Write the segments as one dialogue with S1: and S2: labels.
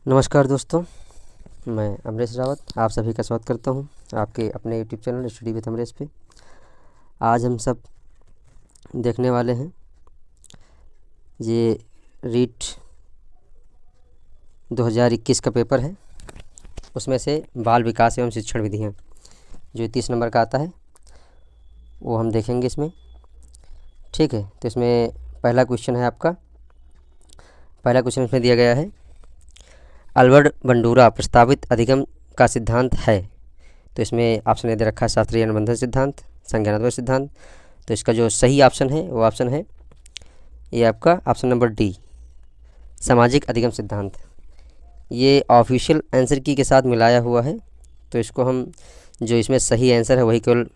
S1: नमस्कार दोस्तों, मैं अमरेश रावत आप सभी का स्वागत करता हूं आपके अपने YouTube channel study with Amresh पे। आज हम सब देखने वाले हैं ये रीट 2021 का पेपर है, उसमें से बाल विकास एवं शिक्षण विधियाँ जो 30 नंबर का आता है वो हम देखेंगे इसमें। ठीक है, तो इसमें पहला क्वेश्चन है आपका। पहला क्वेश्चन इसमें दिया गया है, अल्बर्ट बंडूरा प्रस्तावित अधिगम का सिद्धांत है। तो इसमें ऑप्शन दे रखा है शास्त्रीय अनुबंधन सिद्धांत, संज्ञानात्मक सिद्धांत। तो इसका जो सही ऑप्शन है वो ऑप्शन है ये आपका ऑप्शन नंबर डी, सामाजिक अधिगम सिद्धांत। ये ऑफिशियल आंसर की के साथ मिलाया हुआ है, तो इसको हम जो इसमें सही आंसर है वही केवल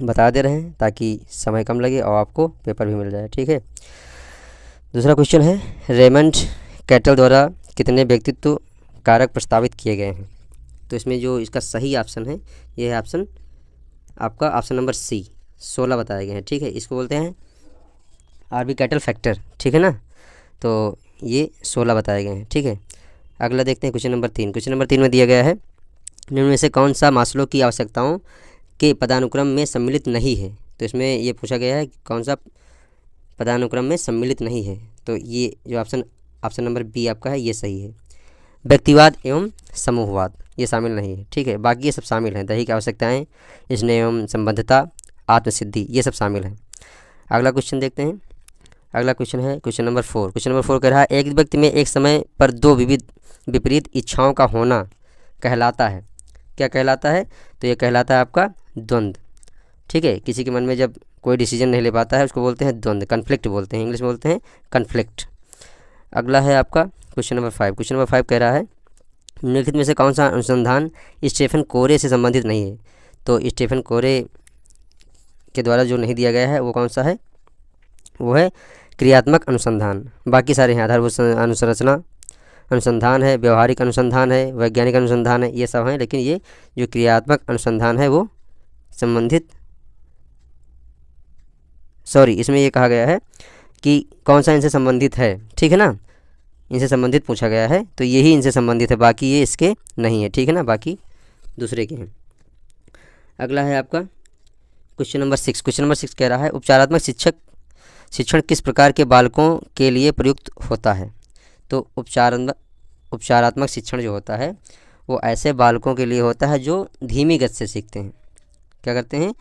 S1: बता दे रहे हैं ताकि समय कम लगे और आपको पेपर भी मिल जाए। ठीक है, दूसरा क्वेश्चन है, रेमंड कैटल द्वारा कितने व्यक्तित्व कारक प्रस्तावित किए गए हैं। तो इसमें जो इसका सही ऑप्शन है ये है ऑप्शन आपका ऑप्शन नंबर सी, 16 बताए गए हैं। ठीक है, इसको बोलते हैं आरबी कैटल फैक्टर। ठीक है ना, तो ये 16 बताए गए हैं। ठीक है, अगला देखते हैं क्वेश्चन नंबर 3। क्वेश्चन नंबर 3 में दिया गया है, निम्न में से कौन सा मास्लो की आवश्यकताओं के पदानुक्रम में सम्मिलित नहीं है। तो इसमें ये पूछा गया है कि कौन सा पदानुक्रम में सम्मिलित नहीं है। तो ये जो ऑप्शन नंबर बी आपका है ये सही है। व्यक्तिवाद एवं समूहवाद ये शामिल नहीं है। ठीक है, बाकी ये सब शामिल हैं। दैहिक आवश्यकताएं, स्नेह एवं संबद्धता, आत्मसिद्धि ये सब शामिल हैं। अगला क्वेश्चन देखते हैं। अगला क्वेश्चन है क्वेश्चन नंबर 4। क्वेश्चन नंबर 4 कह रहा है, एक व्यक्ति में एक समय पर दो विपरीत इच्छाओं का होना कहलाता है। क्या कहलाता है? तो ये कहलाता है आपका द्वंद्व। ठीक है, किसी के मन में जब कोई डिसीजन नहीं ले पाता है उसको बोलते हैं द्वंद्व, कन्फ्लिक्ट बोलते हैं, इंग्लिश में बोलते हैं कन्फ्लिक्ट। अगला है आपका क्वेश्चन नंबर 5। क्वेश्चन नंबर 5 कह रहा है, निम्नलिखित में से कौन सा अनुसंधान स्टीफन कोरे से संबंधित नहीं है। तो स्टीफन कोरे के द्वारा जो नहीं दिया गया है वो कौन सा है, वो है क्रियात्मक अनुसंधान। बाकी सारे हैं आधारभूत अनुसंरचना अनुसंधान है, व्यवहारिक अनुसंधान है, वैज्ञानिक अनुसंधान है, ये सब हैं। लेकिन ये जो क्रियात्मक अनुसंधान है वो संबंधित इसमें ये कहा गया है कि कौन सा इनसे संबंधित है। ठीक है ना, इनसे संबंधित पूछा गया है तो यही इनसे संबंधित है, बाकी ये इसके नहीं है। ठीक है ना, बाकी दूसरे के हैं। अगला है आपका क्वेश्चन नंबर 6। क्वेश्चन नंबर 6 कह रहा है, उपचारात्मक शिक्षण किस प्रकार के बालकों के लिए प्रयुक्त होता है। तो उपचारात्मक शिक्षण जो होता है वो ऐसे बालकों के लिए होता है जो धीमी गति से सीखते हैं। क्या करते हैं?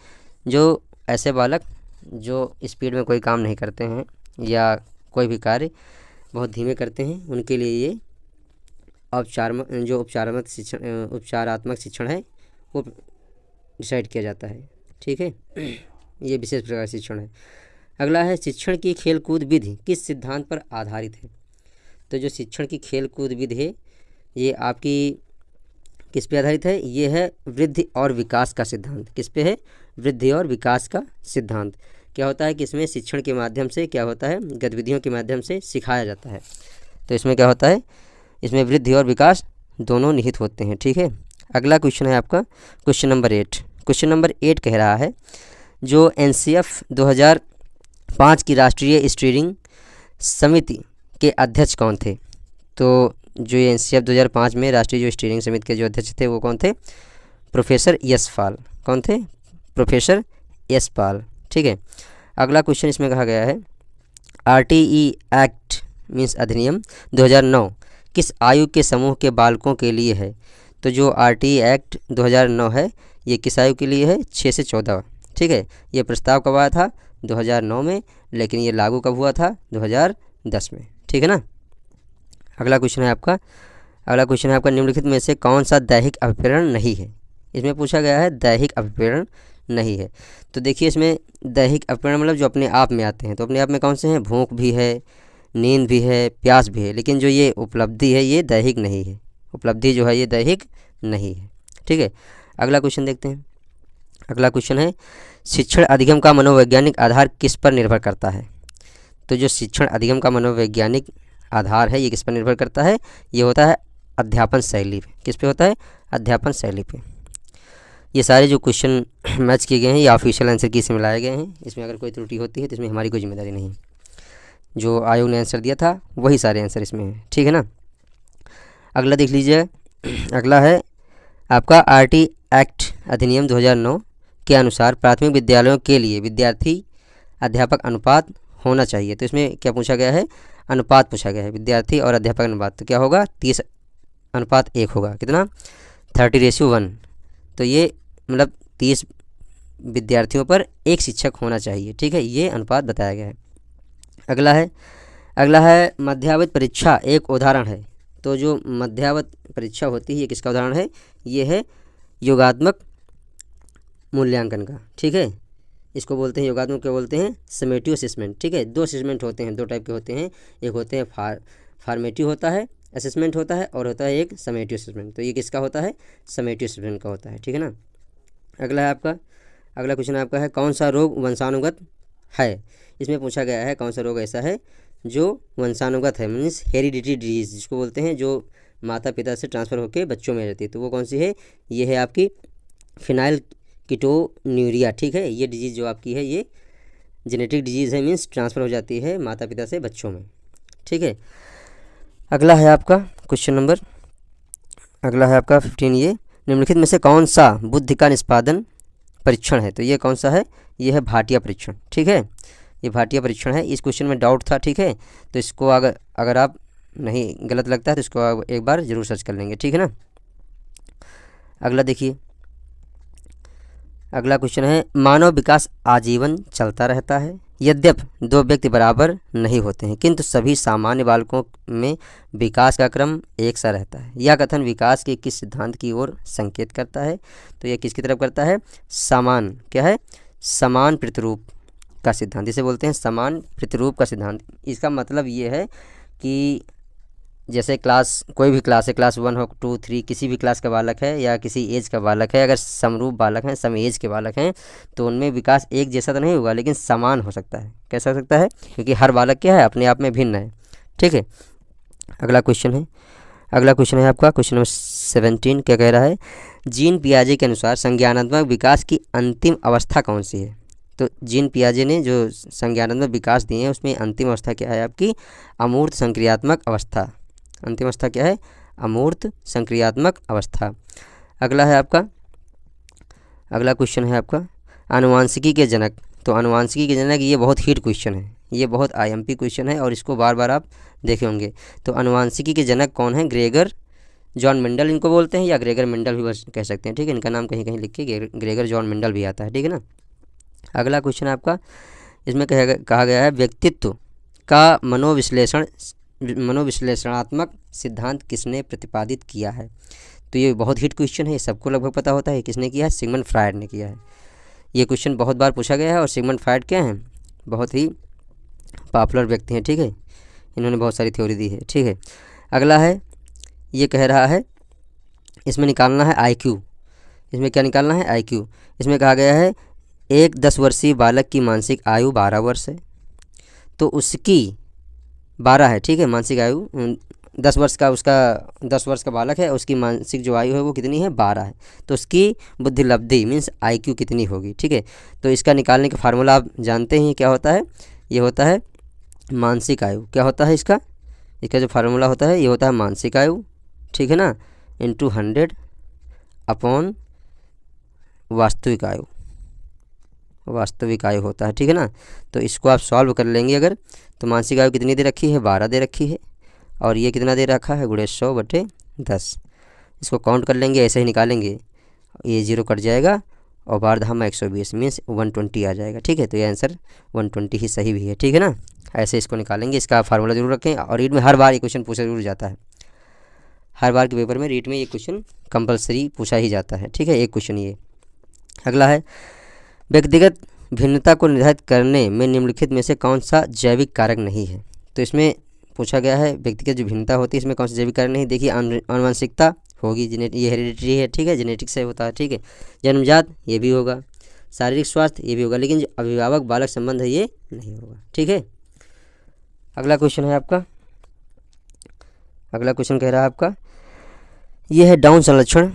S1: जो ऐसे बालक जो स्पीड में कोई काम नहीं करते हैं या कोई भी कार्य बहुत धीमे करते हैं, उनके लिए ये उपचारात्मक शिक्षण है वो डिसाइड किया जाता है। ठीक है, ये विशेष प्रकार का शिक्षण है। अगला है, शिक्षण की खेलकूद विधि किस सिद्धांत पर आधारित है। तो जो शिक्षण की खेलकूद विधि है ये आपकी किस पे आधारित है, ये है वृद्धि और विकास का सिद्धांत। किस पे है? वृद्धि और विकास का सिद्धांत। क्या होता है कि इसमें शिक्षण के माध्यम से क्या होता है, गतिविधियों के माध्यम से सिखाया जाता है। तो इसमें क्या होता है, इसमें वृद्धि और विकास दोनों निहित होते हैं। ठीक है, अगला क्वेश्चन है आपका क्वेश्चन नंबर 8। क्वेश्चन नंबर 8 कह रहा है, जो NCF 2005 की राष्ट्रीय स्टीयरिंग समिति के अध्यक्ष कौन थे। तो जो NCF 2005 में राष्ट्रीय जो स्टीयरिंग समिति के जो अध्यक्ष थे वो कौन थे? प्रोफेसर यश पाल। कौन थे? प्रोफेसर यश पाल। ठीक है, अगला क्वेश्चन इसमें कहा गया है, RTE एक्ट मीन्स अधिनियम 2009 किस आयु के समूह के बालकों के लिए है। तो जो RTE एक्ट 2009 है ये किस आयु के लिए है? 6 से 14। ठीक है, ये प्रस्ताव कब आया था? 2009 में, लेकिन ये लागू कब हुआ था? 2010 में। ठीक है ना, अगला क्वेश्चन है आपका निम्नलिखित में से कौन सा दैहिक अभिप्रेरण नहीं है। इसमें पूछा गया है दैहिक अभिप्रेरण नहीं है। तो देखिए इसमें दैहिक अभिप्रेरण मतलब जो अपने आप में आते हैं, तो अपने आप में कौन से हैं? भूख भी है, नींद भी है, प्यास भी है, लेकिन जो ये उपलब्धि है ये दैहिक नहीं है। उपलब्धि जो है ये दैहिक नहीं है। ठीक है, अगला क्वेश्चन देखते हैं। अगला क्वेश्चन है, शिक्षण अधिगम का मनोवैज्ञानिक आधार किस पर निर्भर करता है। तो जो शिक्षण अधिगम का मनोवैज्ञानिक आधार है ये किस पर निर्भर करता है? ये होता है अध्यापन शैली पे। किस पे होता है? अध्यापन शैली पे। ये सारे जो क्वेश्चन मैच किए गए हैं ये ऑफिशियल आंसर की से मिलाए गए हैं। इसमें अगर कोई त्रुटि होती है तो इसमें हमारी कोई जिम्मेदारी नहीं है। जो आयोग ने आंसर दिया था वही सारे आंसर इसमें हैं। ठीक है ना, अगला देख लीजिए। अगला है आपका आरटी एक्ट अधिनियम 2009 के अनुसार प्राथमिक विद्यालयों के लिए विद्यार्थी अध्यापक अनुपात होना चाहिए। तो इसमें क्या पूछा गया है, अनुपात पूछा गया है, विद्यार्थी और अध्यापक अनुपात। तो क्या होगा, 30:1 होगा। कितना, 30:1। तो ये मतलब 30 विद्यार्थियों पर एक शिक्षक होना चाहिए। ठीक है, ये अनुपात बताया गया है। अगला है मध्यावधि परीक्षा एक उदाहरण है। तो जो मध्यावधि परीक्षा होती है ये किसका उदाहरण है, ये है योगात्मक मूल्यांकन का। ठीक है, इसको बोलते हैं योगात्मक, क्या बोलते हैं, समेटिव असेसमेंट। ठीक है, 2 असेसमेंट होते हैं, 2 टाइप के होते हैं। एक होते हैं फॉर्मेटिव होता है, असेसमेंट होता है, और होता है एक समेटिव असेसमेंट। तो ये किसका होता है, समेटिव असेसमेंट का होता है। ठीक है ना। अगला क्वेश्चन आपका है कौन सा रोग वंशानुगत है। इसमें पूछा गया है कौन सा रोग ऐसा है जो वंशानुगत है, मीन्स हेरिडिटी डिजीज जिसको बोलते हैं, जो माता पिता से ट्रांसफ़र होकर बच्चों में रहती है। तो वो कौन सी है, ये है आपकी फिनाइल कीटोन्यूरिया। ठीक है, ये डिजीज़ जो आपकी है ये जेनेटिक डिजीज़ है, मीन्स ट्रांसफ़र हो जाती है माता पिता से बच्चों में। ठीक है, अगला है आपका क्वेश्चन नंबर, अगला है आपका 15। ये निम्नलिखित में से कौन सा बुद्धि का निष्पादन परीक्षण है। तो ये कौन सा है, ये है भाटिया परीक्षण। ठीक है, ये भाटिया परीक्षण है। इस क्वेश्चन में डाउट था। ठीक है, तो इसको अगर आप नहीं गलत लगता है तो इसको आप एक बार ज़रूर सर्च कर लेंगे। ठीक है ना। अगला देखिए, अगला क्वेश्चन है मानव विकास आजीवन चलता रहता है यद्यपि 2 व्यक्ति बराबर नहीं होते हैं किंतु सभी सामान्य बालकों में विकास का क्रम एक सा रहता है। यह कथन विकास के किस सिद्धांत की ओर संकेत करता है। तो यह किसकी तरफ करता है, समान, क्या है, समान प्रतिरूप का सिद्धांत। इसे बोलते हैं समान प्रतिरूप का सिद्धांत। इसका मतलब ये है कि जैसे कोई भी क्लास है, क्लास 1 हो, 2, 3, किसी भी क्लास का बालक है या किसी एज का बालक है, अगर समरूप बालक हैं, सम एज के बालक हैं, तो उनमें विकास एक जैसा तो नहीं होगा लेकिन समान हो सकता है। कैसा हो सकता है, क्योंकि हर बालक क्या है, अपने आप में भिन्न है। ठीक है, अगला क्वेश्चन है आपका क्वेश्चन नंबर 17। क्या कह रहा है, जीन पियाजे के अनुसार संज्ञानात्मक विकास की अंतिम अवस्था कौन सी है। तो जीन पियाजे ने जो संज्ञानात्मक विकास दिए हैं उसमें अंतिम अवस्था क्या है आपकी, अमूर्त संक्रियात्मक अवस्था। अंतिम अवस्था क्या है, अमूर्त संक्रियात्मक अवस्था। अगला क्वेश्चन है आपका आनुवांशिकी के जनक। तो आनुवांशिकी के जनक ये बहुत हिट क्वेश्चन है, ये बहुत आईएमपी क्वेश्चन है और इसको बार बार आप देखे होंगे। तो आनुवांशिकी के जनक कौन है, ग्रेगर जॉन मेंडल इनको बोलते हैं, या ग्रेगर मेंडल भी कह सकते हैं। ठीक है, इनका नाम कहीं कहीं लिख के ग्रेगर जॉन मेंडल भी आता है। ठीक है ना। अगला क्वेश्चन आपका, इसमें कहा गया है व्यक्तित्व का मनोविश्लेषणात्मक सिद्धांत किसने प्रतिपादित किया है। तो ये बहुत हिट क्वेश्चन है, सबको लगभग पता होता है किसने किया है, सिगमंड फ्रायड ने किया है। ये क्वेश्चन बहुत बार पूछा गया है और सिगमंड फ्रायड क्या हैं, बहुत ही पॉपुलर व्यक्ति हैं। ठीक है, इन्होंने बहुत सारी थ्योरी दी है। ठीक है, अगला है, ये कह रहा है इसमें निकालना है आईक्यू। इसमें क्या निकालना है, आईक्यू। इसमें कहा गया है एक 10 वर्षीय बालक की मानसिक आयु 12 वर्ष है, तो उसकी 12 है। ठीक है, मानसिक आयु 10 वर्ष का, उसका 10 वर्ष का बालक है, उसकी मानसिक जो आयु है वो कितनी है, 12 है। तो उसकी बुद्धि लब्धि मीन्स आईक्यू कितनी होगी। ठीक है, तो इसका निकालने का फार्मूला आप जानते हैं क्या होता है, ये होता है मानसिक आयु। क्या होता है इसका जो फार्मूला होता है, ये होता है मानसिक आयु, ठीक है ना, इंटू 100 अपॉन वास्तविक आयु होता है। ठीक है ना। तो इसको आप सॉल्व कर लेंगे अगर, तो मानसिक आयु कितनी दे रखी है, 12 दे रखी है, और ये कितना दे रखा है, गुणे 100/10। इसको काउंट कर लेंगे, ऐसे ही निकालेंगे, ये 0 कट जाएगा और 12 120 मीन्स 120 आ जाएगा। ठीक है, तो ये आंसर 120 ही सही भी है। ठीक है ना, ऐसे इसको निकालेंगे। इसका फार्मूला जरूर रखें, और रीट में हर बार ये क्वेश्चन पूछा जरूर जाता है, हर बार के पेपर में रीट में ये क्वेश्चन कंपलसरी पूछा ही जाता है। ठीक है, एक क्वेश्चन ये। अगला है व्यक्तिगत भिन्नता को निर्धारित करने में निम्नलिखित में से कौन सा जैविक कारक नहीं है। तो इसमें पूछा गया है व्यक्तिगत जो भिन्नता होती है इसमें कौन सा जैविक कारक नहीं। देखिए, आनुवंशिकता होगी, ये हेरिडिटरी है। ठीक है, जेनेटिक्स से होता है। ठीक है, जन्मजात ये भी होगा, शारीरिक स्वास्थ्य ये भी होगा, लेकिन जो अभिभावक बालक संबंध है ये नहीं होगा। ठीक है, अगला क्वेश्चन है आपका, अगला क्वेश्चन कह रहा है आपका ये है डाउन संलक्षण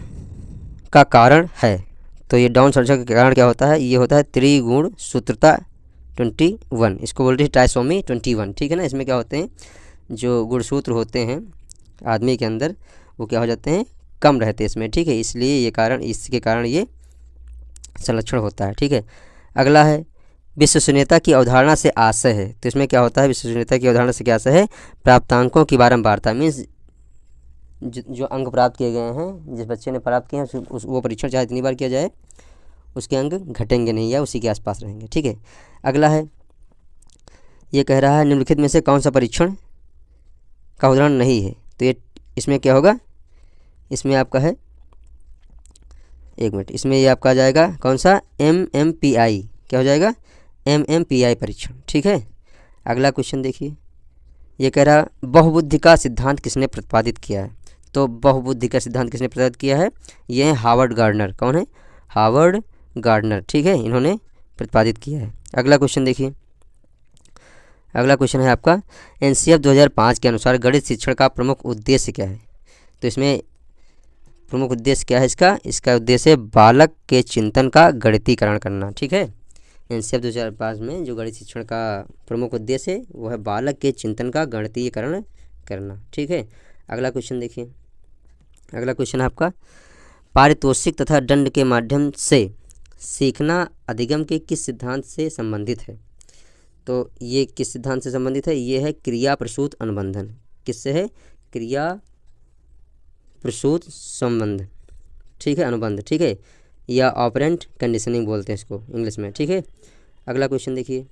S1: का कारण है। तो ये डाउन संलक्षण का कारण क्या होता है, ये होता है त्रिगुण सूत्रता 21, इसको बोलते हैं ट्राइसोमी 21। ठीक है ना। इसमें क्या होते हैं, जो गुणसूत्र होते हैं आदमी के अंदर वो क्या हो जाते हैं, कम रहते हैं इसमें, ठीक है। इसलिए इसके कारण ये संरक्षण होता है, ठीक है। अगला है विश्वसनीयता की अवधारणा से आशय है। तो इसमें क्या होता है, विश्वसनीयता की अवधारणा से क्या आशय है, प्राप्तांकों की बारंबारता, मीन्स जो अंक प्राप्त किए गए हैं, जिस बच्चे ने प्राप्त किए हैं वो परीक्षण चाहे इतनी बार किया जाए उसके अंक घटेंगे नहीं या उसी के आसपास रहेंगे, ठीक है। अगला है, ये कह रहा है निम्नलिखित में से कौन सा परीक्षण का उदाहरण नहीं है। तो ये इसमें क्या होगा, इसमें आपका है, एक मिनट, इसमें ये आपका आ जाएगा कौन सा, MMPI, क्या हो जाएगा, MMPI परीक्षण, ठीक है। अगला क्वेश्चन देखिए, ये कह रहा बहुबुद्धि का सिद्धांत किसने प्रतिपादित किया है। तो बहुबुद्धि का सिद्धांत किसने प्रतिपादित किया है, ये है हार्वर्ड गार्डनर। कौन है, हार्वर्ड गार्डनर, ठीक है, इन्होंने प्रतिपादित किया है। अगला क्वेश्चन देखिए, अगला क्वेश्चन है आपका NCF 2005 के अनुसार गणित शिक्षण का प्रमुख उद्देश्य क्या है। तो इसमें प्रमुख उद्देश्य क्या है इसका उद्देश्य है बालक के चिंतन का गणितीकरण करना, ठीक है। NCF 2005 में जो गणित शिक्षण का प्रमुख उद्देश्य है वो है बालक के चिंतन का गणितीकरण करना, ठीक है। अगला क्वेश्चन देखिए, अगला क्वेश्चन है आपका पारितोषिक तथा दंड के माध्यम से सीखना अधिगम के किस सिद्धांत से संबंधित है। तो ये किस सिद्धांत से संबंधित है, ये है क्रिया प्रसूत अनुबंधन। किससे है, क्रिया प्रसूत संबंध, ठीक है, अनुबंध, ठीक है, या ऑपरेंट कंडीशनिंग बोलते हैं इसको इंग्लिश में, ठीक है। अगला क्वेश्चन देखिए,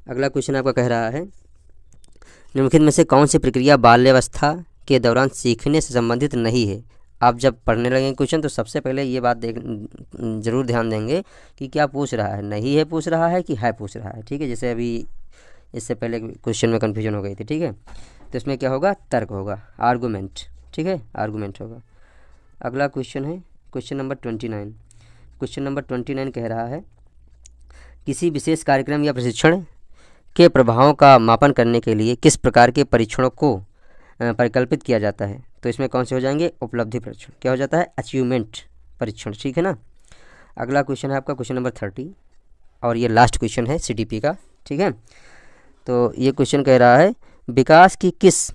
S1: अगला क्वेश्चन आपका कह रहा है निम्नलिखित में से कौन सी प्रक्रिया बाल्यावस्था के दौरान सीखने से संबंधित नहीं है। आप जब पढ़ने लगेंगे क्वेश्चन तो सबसे पहले ये बात ज़रूर ध्यान देंगे कि क्या पूछ रहा है, नहीं है पूछ रहा है कि है पूछ रहा है, ठीक है। जैसे अभी इससे पहले क्वेश्चन में कन्फ्यूजन हो गई थी, ठीक है। तो इसमें क्या होगा, तर्क होगा, आर्गूमेंट, ठीक है, आर्गूमेंट होगा। अगला क्वेश्चन है क्वेश्चन नंबर 29। क्वेश्चन नंबर 29 कह रहा है किसी विशेष कार्यक्रम या प्रशिक्षण के प्रभावों का मापन करने के लिए किस प्रकार के परीक्षणों को परिकल्पित किया जाता है। तो इसमें कौन से हो जाएंगे, उपलब्धि परीक्षण, क्या हो जाता है, अचीवमेंट परीक्षण, ठीक है ना। अगला क्वेश्चन है आपका क्वेश्चन नंबर 30 और ये लास्ट क्वेश्चन है CTP का, ठीक है। तो ये क्वेश्चन कह रहा है विकास की किस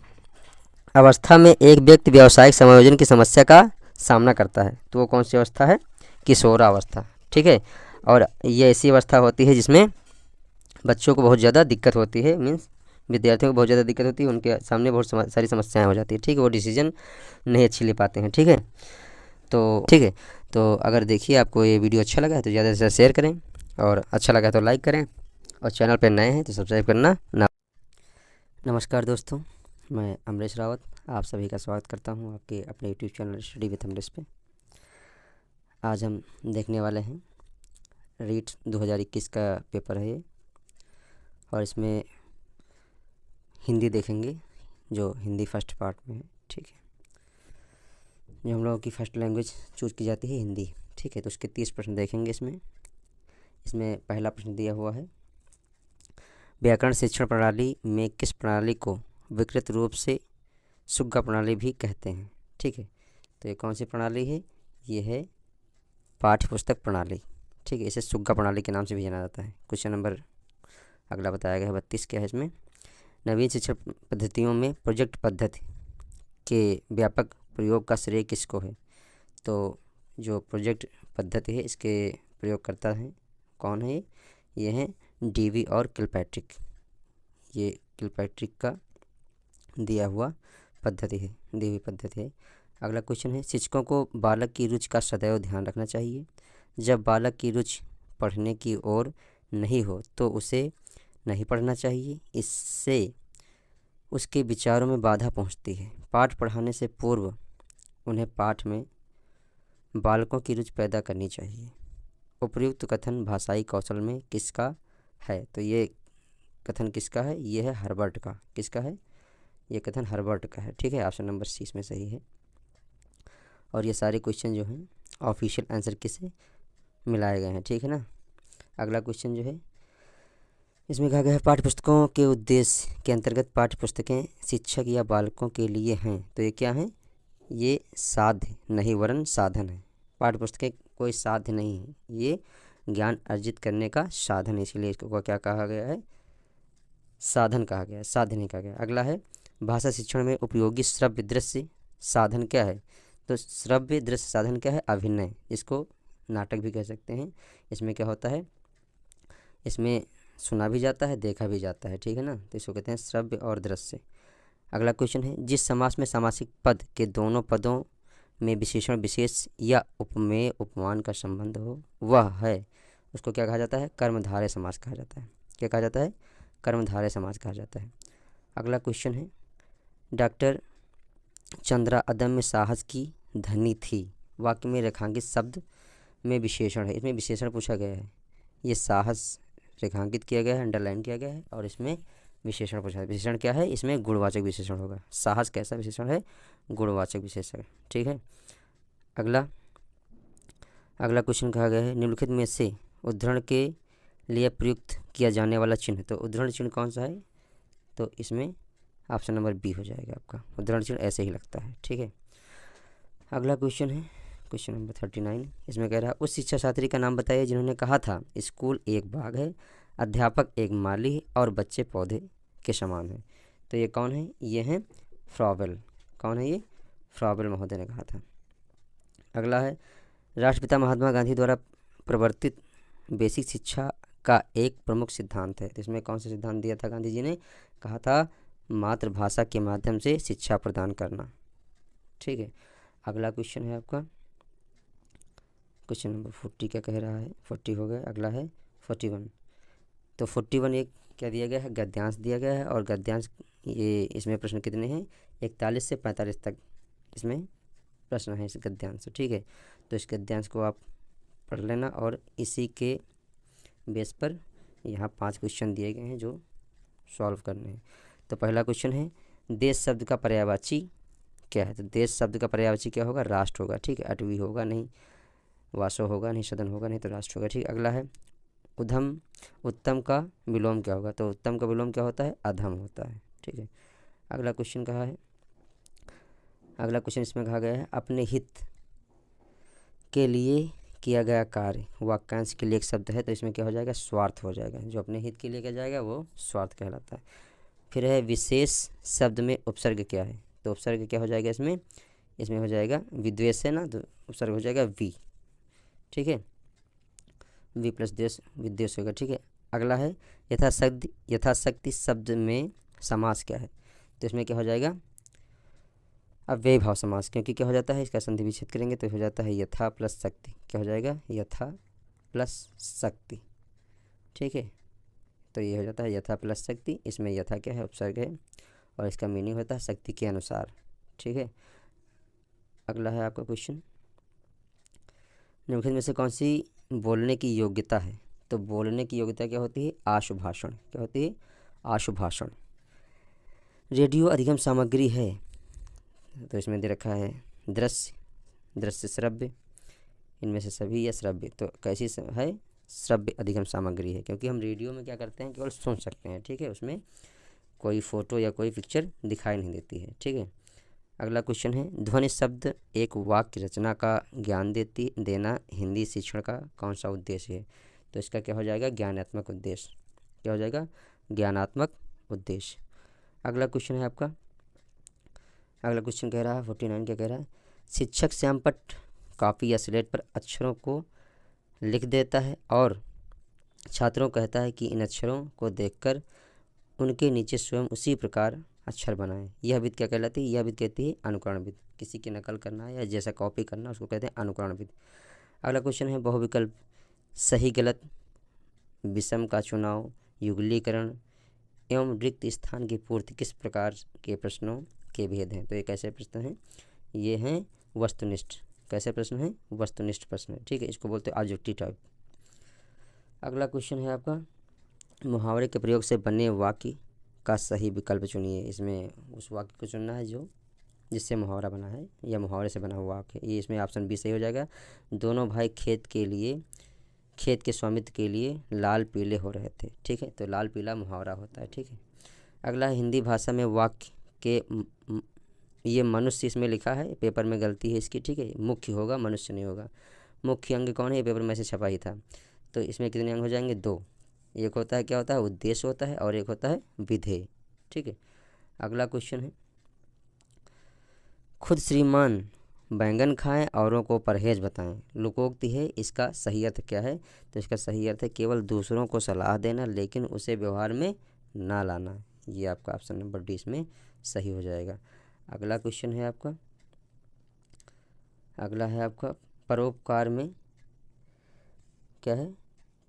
S1: अवस्था में एक व्यक्ति व्यावसायिक समायोजन की समस्या का सामना करता है। तो वो कौन सी अवस्था है, किशोरावस्था, ठीक है। और ये ऐसी अवस्था होती है जिसमें बच्चों को बहुत ज़्यादा दिक्कत होती है, मीन्स विद्यार्थियों को बहुत ज़्यादा दिक्कत होती है, उनके सामने बहुत सारी समस्याएं हो जाती है, ठीक है, वो डिसीजन नहीं अच्छी ले पाते हैं, ठीक है। तो ठीक है, तो अगर देखिए आपको ये वीडियो अच्छा लगा है तो ज़्यादा से ज़्यादा शेयर करें और अच्छा लगा तो लाइक करें और चैनल पर नए हैं तो सब्सक्राइब करना ना। नमस्कार दोस्तों, मैं अमरीश रावत आप सभी का स्वागत करता हूं आपके अपने YouTube channel study with Amrish पे। आज हम देखने वाले हैं रीट 2021 का पेपर है ये, और इसमें हिंदी देखेंगे जो हिंदी फर्स्ट पार्ट में है, ठीक है। जो हम लोगों की फर्स्ट लैंग्वेज चूज़ की जाती है हिंदी, ठीक है। तो उसके 30 प्रश्न देखेंगे इसमें पहला प्रश्न दिया हुआ है व्याकरण शिक्षण प्रणाली में किस प्रणाली को विकृत रूप से सुग्गा प्रणाली भी कहते हैं, ठीक है। तो ये कौन सी प्रणाली है, ये है पाठ्य पुस्तक प्रणाली, ठीक है। इसे सुग्गा प्रणाली के नाम से भी जाना जाता है। क्वेश्चन नंबर अगला बताया गया है 32 क्या है इसमें, नवीन शिक्षण पद्धतियों में प्रोजेक्ट पद्धति के व्यापक प्रयोग का श्रेय किसको है। तो जो प्रोजेक्ट पद्धति है इसके प्रयोगकर्ता हैं कौन है, ये हैं DV और किलपैट्रिक। ये किलपैट्रिक का दिया हुआ पद्धति है, दी हुई पद्धति है। अगला क्वेश्चन है शिक्षकों को बालक की रुचि का सदैव ध्यान रखना चाहिए। जब बालक की रुचि पढ़ने की ओर नहीं हो तो उसे नहीं पढ़ना चाहिए, इससे उसके विचारों में बाधा पहुंचती है। पाठ पढ़ाने से पूर्व उन्हें पाठ में बालकों की रुचि पैदा करनी चाहिए। उपर्युक्त कथन भाषाई कौशल में किसका है। तो ये कथन किसका है, ये है हर्बर्ट का। किसका है, ये कथन हर्बर्ट का है, ठीक है। ऑप्शन नंबर C इसमें सही है। और ये सारे क्वेश्चन जो हैं ऑफिशियल आंसर किससे मिलाए गए हैं, ठीक है ना। अगला क्वेश्चन जो है इसमें कहा गया है पाठ्य पुस्तकों के उद्देश्य के अंतर्गत पाठ्य पुस्तकें शिक्षक या बालकों के लिए हैं। तो ये क्या है, ये साध्य नहीं वरन साधन है। पाठ्य पुस्तकें कोई साध्य नहीं है, ये ज्ञान अर्जित करने का साधन है, इसलिए इसको क्या कहा गया है, साधन कहा गया है, साध्य नहीं कहा गया। अगला है भाषा शिक्षण में उपयोगी श्रव्य दृश्य साधन क्या है? तो श्रव्य दृश्य साधन क्या है? अभिनय, इसको नाटक भी कह सकते हैं। इसमें क्या होता है? इसमें सुना भी जाता है, देखा भी जाता है, ठीक है ना। तो इसको कहते हैं श्रव्य और दृश्य। अगला क्वेश्चन है, जिस समास में सामासिक पद के दोनों पदों में विशेषण विशेष या उपमेय उपमान का संबंध हो वह है, उसको क्या कहा जाता है? कर्मधारय समास कहा जाता है। क्या कहा जाता है? कर्मधारय समास कहा जाता है। अगला क्वेश्चन है, डॉक्टर चंद्रा अदम्य साहस की धनी थी, वाक्य में रेखांकित शब्द में विशेषण है। इसमें विशेषण पूछा गया है, ये साहस रेखांकित किया गया है, अंडरलाइन किया गया है, और इसमें विशेषण पूछा है। विशेषण क्या है? इसमें गुणवाचक विशेषण होगा। साहस कैसा विशेषण है? गुणवाचक विशेषण, ठीक है। अगला क्वेश्चन कहा गया है, निम्नलिखित में से उद्धरण के लिए प्रयुक्त किया जाने वाला चिन्ह, तो उद्धरण चिन्ह कौन सा है? तो इसमें ऑप्शन नंबर बी हो जाएगा आपका। उद्धरण चिन्ह ऐसे ही लगता है, ठीक है। अगला क्वेश्चन है क्वेश्चन नंबर 39। इसमें कह रहा है, उस शिक्षा छात्री का नाम बताइए जिन्होंने कहा था स्कूल एक बाग है, अध्यापक एक माली है और बच्चे पौधे के समान हैं। तो ये कौन है? ये हैं फ्रॉबेल। कौन है ये? फ्रॉबेल महोदय ने कहा था। अगला है, राष्ट्रपिता महात्मा गांधी द्वारा प्रवर्तित बेसिक शिक्षा का एक प्रमुख सिद्धांत है। तो इसमें कौन सा सिद्धांत दिया था गांधी जी ने? कहा था मातृभाषा के माध्यम से शिक्षा प्रदान करना, ठीक है। अगला क्वेश्चन है आपका क्वेश्चन नंबर 40। क्या कह रहा है? 40 हो गया। अगला है 41। तो 41 एक क्या दिया गया है? गद्यांश दिया गया है। और गद्यांश ये इसमें प्रश्न कितने हैं? 41 से 45 तक इसमें प्रश्न है इस गद्यांश से, ठीक है। तो इस गद्यांश को आप पढ़ लेना, और इसी के बेस पर यहाँ 5 क्वेश्चन दिए गए हैं जो सॉल्व करने हैं। तो पहला क्वेश्चन है, देश शब्द का पर्यायवाची क्या है? तो देश शब्द का पर्यायवाची क्या होगा? राष्ट्र होगा, ठीक है। अटवी होगा नहीं, वासो होगा नहीं, सदन होगा नहीं, तो राष्ट्र होगा, ठीक है। अगला है, उत्तम का विलोम क्या होगा? तो उत्तम का विलोम क्या होता है? अधम होता है, ठीक है। अगला क्वेश्चन कहा है, अगला क्वेश्चन इसमें कहा गया है, अपने हित के लिए किया गया कार्य वाक्यांश के लिए एक शब्द है। तो इसमें क्या हो जाएगा? स्वार्थ हो जाएगा। जो अपने हित के लिए किया जाएगा वो स्वार्थ कहलाता है। फिर है, विशेष शब्द में उपसर्ग क्या है? तो उपसर्ग क्या हो जाएगा इसमें हो जाएगा विद्वेष है ना, तो उपसर्ग हो जाएगा वी, ठीक है। वी प्लस देश विद्वेष होगा, ठीक है। अगला है, यथाशक्ति शब्द में समास क्या है? तो इसमें क्या हो जाएगा? अव्ययी भाव समास, क्योंकि क्या हो जाता है? इसका संधि विच्छेद करेंगे तो हो जाता है यथा प्लस शक्ति। क्या हो जाएगा? यथा प्लस शक्ति, ठीक है। तो ये हो जाता है यथा प्लस शक्ति। इसमें यथा क्या है? उपसर्ग है, और इसका मीनिंग होता है शक्ति के अनुसार, ठीक है। अगला है आपका क्वेश्चन, निम्नलिखित में से कौन सी बोलने की योग्यता है? तो बोलने की योग्यता क्या होती है? आशुभाषण। क्या होती है? आशुभाषण। रेडियो अधिगम सामग्री है, तो इसमें दे रखा है दृश्य श्रव्य, इनमें से सभी या श्रव्य। तो कैसी है? श्रव्य अधिगम सामग्री है, क्योंकि हम रेडियो में क्या करते हैं? केवल सुन सकते हैं, ठीक है। उसमें कोई फ़ोटो या कोई पिक्चर दिखाई नहीं देती है, ठीक है। अगला क्वेश्चन है, ध्वनि शब्द एक वाक्य रचना का ज्ञान देना हिंदी शिक्षण का कौन सा उद्देश्य है? तो इसका क्या हो जाएगा? ज्ञानात्मक उद्देश्य। क्या हो जाएगा? ज्ञानात्मक उद्देश्य। अगला क्वेश्चन है आपका, अगला क्वेश्चन कह रहा है 49। क्या कह रहा है? शिक्षक श्यामपट्ट कॉपी या स्लेट पर अक्षरों को लिख देता है और छात्रों को कहता है कि इन अक्षरों को देखकर उनके नीचे स्वयं उसी प्रकार अक्षर बनाएं। यह विधि क्या कहलाती है? यह विधि कहती है अनुकरण विधि। किसी की नकल करना या जैसा कॉपी करना उसको कहते हैं अनुकरण विधि। अगला क्वेश्चन है, बहुविकल्प सही गलत, विषम का चुनाव, युगलीकरण एवं रिक्त स्थान की पूर्ति किस प्रकार के प्रश्नों के भेद हैं? तो ये कैसे प्रश्न हैं? ये हैं वस्तुनिष्ठ। कैसे प्रश्न हैं? वस्तुनिष्ठ प्रश्न, ठीक है। इसको बोलते हैं ऑब्जेक्टिव टाइप। अगला क्वेश्चन है आपका, मुहावरे के प्रयोग से बने वाक्य का सही विकल्प चुनिए। इसमें उस वाक्य को चुनना है जो जिससे मुहावरा बना है या मुहावरे से बना हुआ वाक्य। ये इसमें ऑप्शन बी सही हो जाएगा। दोनों भाई खेत के स्वामित्व के लिए लाल पीले हो रहे थे, ठीक है। तो लाल पीला मुहावरा होता है, ठीक है। अगला है, हिंदी भाषा में वाक्य के ये मनुष्य इसमें लिखा है, पेपर में गलती है इसकी, ठीक है। मुख्य होगा, मनुष्य नहीं होगा। मुख्य अंग कौन है? ये पेपर में से छपा ही था। तो इसमें कितने अंग हो जाएंगे? 2। एक होता है क्या होता है? उद्देश्य होता है, और एक होता है विधेय, ठीक है। अगला क्वेश्चन है खुद श्रीमान बैंगन खाएं, औरों को परहेज बताएं। लोकोक्ति है, इसका सही अर्थ क्या है? तो इसका सही अर्थ है केवल दूसरों को सलाह देना, लेकिन उसे व्यवहार में ना लाना। ये आपका ऑप्शन नंबर डी इसमें सही हो जाएगा। अगला क्वेश्चन है आपका, अगला है आपका परोपकार में क्या है?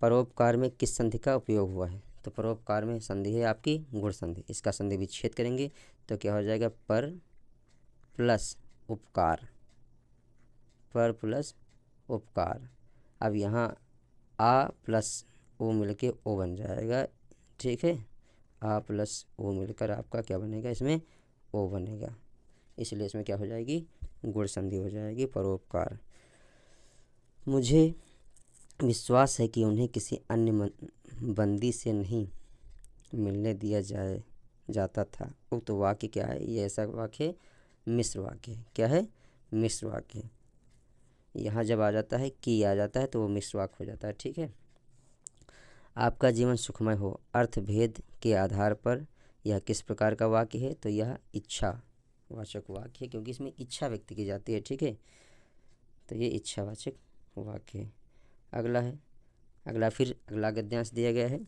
S1: परोपकार में किस संधि का उपयोग हुआ है? तो परोपकार में संधि है आपकी गुण संधि। इसका संधि विच्छेद करेंगे तो क्या हो जाएगा? पर प्लस उपकार, पर प्लस उपकार। अब यहाँ आ प्लस ओ मिलके ओ बन जाएगा, ठीक है। आ प्लस ओ मिलकर आपका क्या बनेगा? इसमें ओ बनेगा, इसलिए इसमें क्या हो जाएगी? गुण संधि हो जाएगी, परोपकार। मुझे विश्वास है कि उन्हें किसी अन्य बंदी से नहीं मिलने दिया जाता था। उक्त वाक्य क्या है? ये ऐसा वाक्य मिश्र वाक्य है। क्या है? मिश्र वाक्य। यहाँ जब आ जाता है कि आ जाता है तो वो मिश्र वाक्य हो जाता है, ठीक है। आपका जीवन सुखमय हो, अर्थ भेद के आधार पर यह किस प्रकार का वाक्य है? तो यह इच्छा वाचक वाक्य है, क्योंकि इसमें इच्छा व्यक्त की जाती है, ठीक है। तो ये इच्छावाचक वाक्य है। अगला है, अगला गद्यांश दिया गया है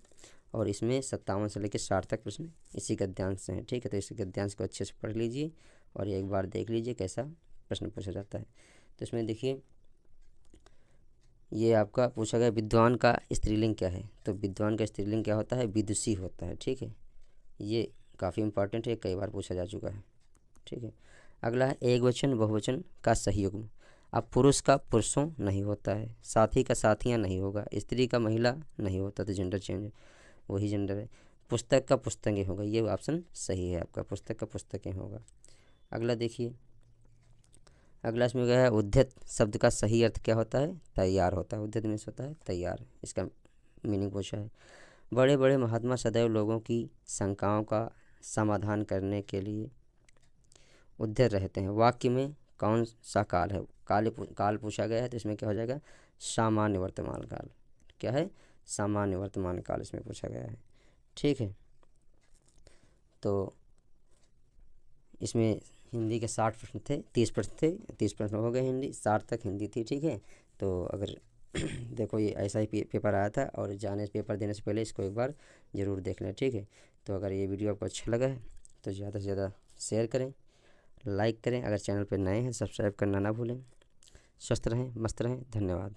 S1: और इसमें 57 से लेकर 60 तक प्रश्न इसी गद्यांश से हैं, ठीक है। तो इस गद्यांश को अच्छे से पढ़ लीजिए और एक बार देख लीजिए कैसा प्रश्न पूछा जाता है। तो इसमें देखिए, ये आपका पूछा गया विद्वान का स्त्रीलिंग क्या है? तो विद्वान का स्त्रीलिंग क्या होता है? विदुषी होता है, ठीक है। ये काफ़ी इंपॉर्टेंट है, कई बार पूछा जा चुका है, ठीक है। अगला है एक वचन बहुवचन का सही युग्म। अब पुरुष का पुरुषों नहीं होता है, साथी का साथियाँ नहीं होगा, स्त्री का महिला नहीं होता, तो जेंडर चेंज वही जेंडर है। पुस्तक का पुस्तकें होगा, ये ऑप्शन सही है आपका, पुस्तक का पुस्तकें होगा। अगला देखिए, अगला इसमें गया है उद्यत शब्द का सही अर्थ क्या होता है? तैयार होता है। उद्यत मीन्स होता है तैयार, इसका मीनिंग पूछा है। बड़े बड़े महात्मा सदैव लोगों की शंकाओं का समाधान करने के लिए उद्यत रहते हैं। वाक्य में कौन सा काल है? काल पूछा गया है, तो इसमें क्या हो जाएगा? सामान्य वर्तमान काल। क्या है? सामान्य वर्तमान काल इसमें पूछा गया है, ठीक है। तो इसमें हिंदी के 60 प्रश्न थे, 30 प्रश्न थे, 30 प्रश्न हो गए हिंदी, 60 तक हिंदी थी, ठीक है। तो अगर देखो ये ऐसा ही पेपर आया था और पेपर देने से पहले इसको एक बार ज़रूर देख लें, ठीक है। तो अगर ये वीडियो आपको अच्छा लगा है तो ज़्यादा से ज़्यादा शेयर करें, लाइक करें, अगर चैनल पर नए हैं सब्सक्राइब करना ना भूलें। स्वस्थ रहें, मस्त रहें, धन्यवाद।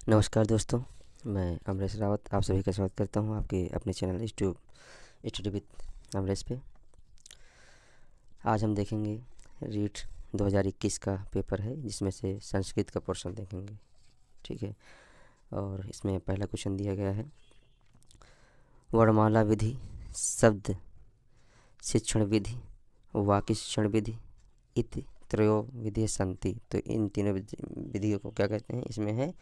S1: नमस्कार दोस्तों, मैं अमरेश रावत आप सभी का स्वागत करता हूं आपके अपने चैनल स्टडी विद अमरेश पे। आज हम देखेंगे रीट 2021 का पेपर है, जिसमें से संस्कृत का पोर्शन देखेंगे, ठीक है। और इसमें पहला क्वेश्चन दिया गया है, वर्णमाला विधि, शब्द शिक्षण विधि, वाक्य शिक्षण विधि इति त्रयो विधि संति। तो इन तीनों विधियों को क्या कहते हैं? इसमें है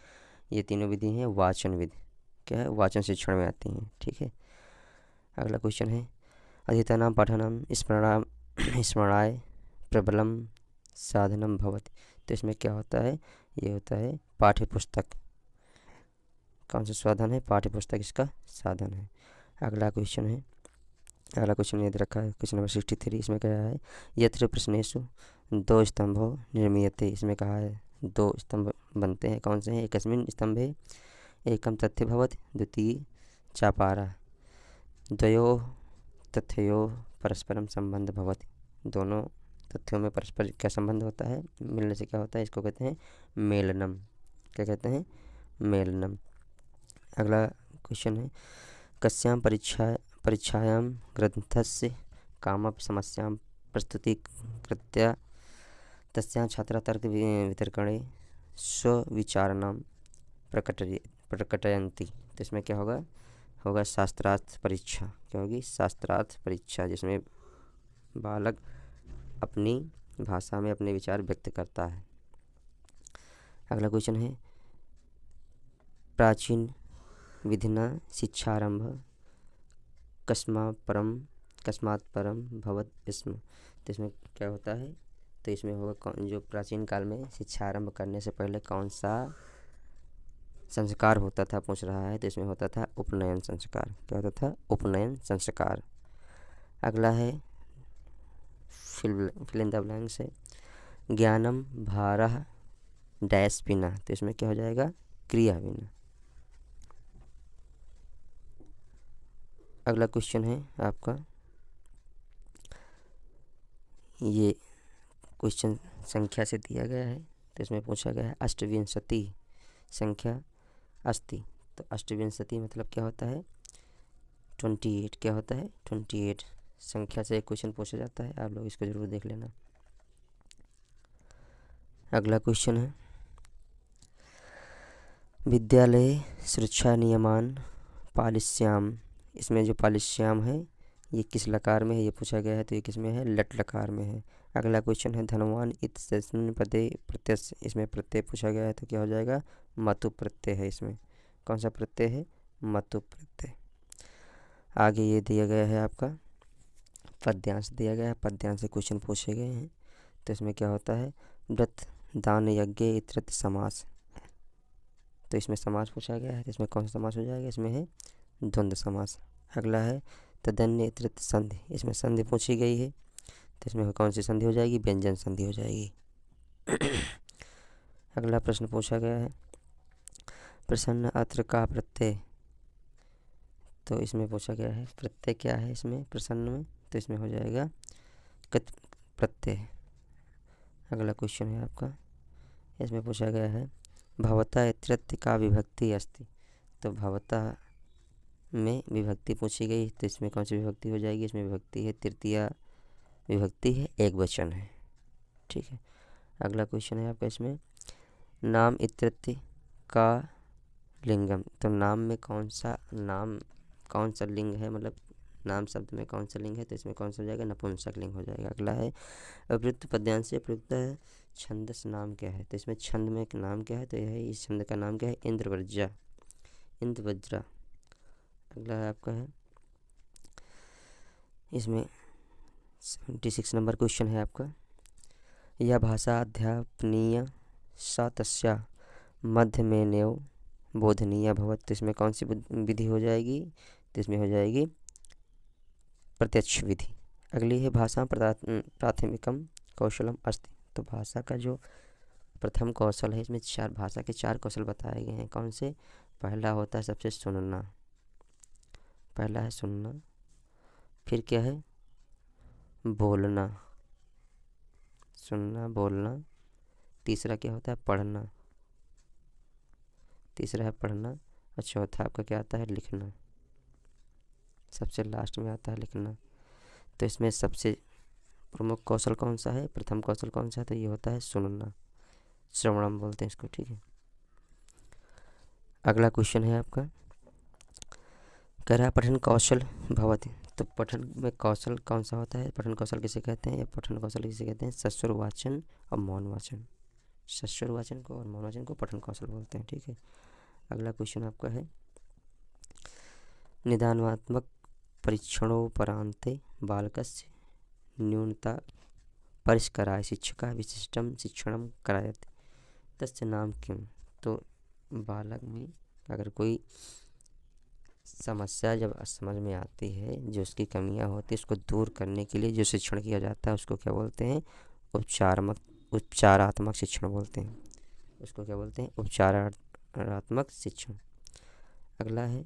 S1: ये तीनों विधि हैं वाचन विधि। क्या है? वाचन शिक्षण में आती हैं, ठीक है। अगला क्वेश्चन है अधीतानां पठनम स्मरणाय प्रबलम साधनम भवति। तो इसमें क्या होता है? ये होता है पाठ्य पुस्तक। कौन सा साधन है? पाठ्य पुस्तक इसका साधन है। अगला क्वेश्चन याद रखा है, क्वेश्चन नंबर 63। इसमें क्या है? यत्र प्रश्नेषु दो स्तंभो निर्मीयते। इसमें कहा है 2 स्तंभ बनते हैं, कौन से हैं? एकस्मिन् स्तंभे एकम तथ्य भवति, द्वितीय चापारा, द्वयोः तथ्योः परस्परम संबंध भवति। दोनों तथ्यों में परस्पर क्या संबंध होता है? मिलने से क्या होता है? इसको कहते हैं मेलनम। क्या कहते हैं? मेलनम। अगला क्वेश्चन है कस्यां परीक्षायां ग्रंथस्य कामप समस्यां प्रस्तुतीकृत्य तस्यां छात्रा तर्क वितर्कणे स्वविचारणं प्रकटयन्ति। तो इसमें क्या होगा शास्त्रार्थ परीक्षा। क्या होगी? शास्त्रार्थ परीक्षा, जिसमें बालक अपनी भाषा में अपने विचार व्यक्त करता है। अगला क्वेश्चन है प्राचीन विधिना शिक्षारंभ कस्मात् परम भवत स्म। तो इसमें क्या होता है? तो इसमें होगा जो प्राचीन काल में शिक्षा आरंभ करने से पहले कौन सा संस्कार होता था, पूछ रहा है। तो इसमें होता था उपनयन संस्कार। क्या होता था? उपनयन संस्कार। अगला है फिल इन द ब्लैंक्स है। ज्ञानम भारः डैश बिना, तो इसमें क्या हो जाएगा, क्रिया बिना। अगला क्वेश्चन है आपका, ये क्वेश्चन संख्या से दिया गया है, तो इसमें पूछा गया है अष्टविंशति संख्या अस्ति। तो अष्टविंशति मतलब क्या होता है, 28। क्या होता है, 28 संख्या से एक क्वेश्चन पूछा जाता है, आप लोग इसको जरूर देख लेना। अगला क्वेश्चन है, विद्यालय सुरक्षा नियमान पालिश्याम, इसमें जो पालिश्याम है ये किस लकार में है, ये पूछा गया है, तो ये किस में है, लट लकार में है। अगला क्वेश्चन है धनवान इत्यस्मिन् पदे प्रत्यय, इसमें प्रत्यय पूछा गया है, तो क्या हो जाएगा, मतु प्रत्यय है। इसमें कौन सा प्रत्यय है, मतु प्रत्यय। आगे ये दिया गया है आपका पद्यांश दिया गया है, पद्यांश से क्वेश्चन पूछे गए हैं, तो इसमें क्या होता है, व्रत दान यज्ञ इतरत समास, तो इसमें समास पूछा गया है, तो इसमें कौन सा समास हो जाएगा, इसमें है द्वंद्व समास। अगला है तदन्य इतरत संधि, इसमें संधि पूछी गई है, तो इसमें कौन सी संधि हो जाएगी, व्यंजन संधि हो जाएगी। अगला प्रश्न पूछा गया है प्रसन्न अत्र का प्रत्यय, तो इसमें पूछा गया है प्रत्यय क्या है इसमें प्रसन्न में, तो इसमें हो जाएगा कत प्रत्यय। अगला क्वेश्चन है आपका, इसमें पूछा गया है भवता इत्यत्र का विभक्ति अस्ति, तो भवता में विभक्ति पूछी गई, तो इसमें कौन सी विभक्ति हो जाएगी, इसमें विभक्ति है तृतीया विभक्ति है, एक वचन है। ठीक है। अगला क्वेश्चन है आपका, इसमें नाम इत्यत्र का लिंगम, तो नाम में कौन सा लिंग है, मतलब नाम शब्द में कौन सा लिंग है, तो इसमें कौन सा हो जाएगा, नपुंसक लिंग हो जाएगा। अगला है अवृत्त पद्यांश से प्रयुक्त है छंदस नाम क्या है, तो इसमें छंद में एक नाम क्या है, तो यह है, इस छंद का नाम क्या है, इंद्रवज्रा। अगला है आपका है, इसमें 76 नंबर क्वेश्चन है आपका, यह भाषा अध्यापनीय सा तस्या मध्य में नेव बोधनीय भवत, तो इसमें कौन सी विधि हो जाएगी, तो इसमें हो जाएगी प्रत्यक्ष विधि। अगली है भाषा प्राथमिकम कौशलम अस्ति, तो भाषा का जो प्रथम कौशल है, इसमें भाषा के 4 कौशल बताए गए हैं। कौन से, पहला होता है सबसे सुनना, पहला है सुनना, फिर क्या है, बोलना, सुनना बोलना, तीसरा क्या होता है, पढ़ना, तीसरा है पढ़ना, और चौथा आपका क्या आता है, लिखना, सबसे लास्ट में आता है लिखना। तो इसमें सबसे प्रमुख कौशल कौन सा है, प्रथम कौशल कौन सा है, तो ये होता है सुनना, श्रवणम बोलते हैं इसको। ठीक है। अगला क्वेश्चन है आपका, कह रहा पठन कौशल भवति, तो पठन में कौशल कौन सा होता है, पठन कौशल किसे कहते हैं, या पठन कौशल किसे कहते हैं, सस्वर वाचन और मौन वाचन, सस्वर वाचन को और मौन वाचन को पठन कौशल बोलते हैं। ठीक है। अगला क्वेश्चन आपका है निदानात्मक परीक्षणोपरांते बालकस्य न्यूनता परिष्कराय शिक्षका विशिष्टम शिक्षणम करायते तस्य नाम किम, तो बालक में अगर कोई समस्या जब समझ में आती है, जो उसकी कमियां होती है, उसको दूर करने के लिए जो शिक्षण किया जाता है उसको क्या बोलते हैं, उपचारात्मक शिक्षण बोलते हैं, उसको क्या बोलते हैं, उपचारात्मक शिक्षण। अगला है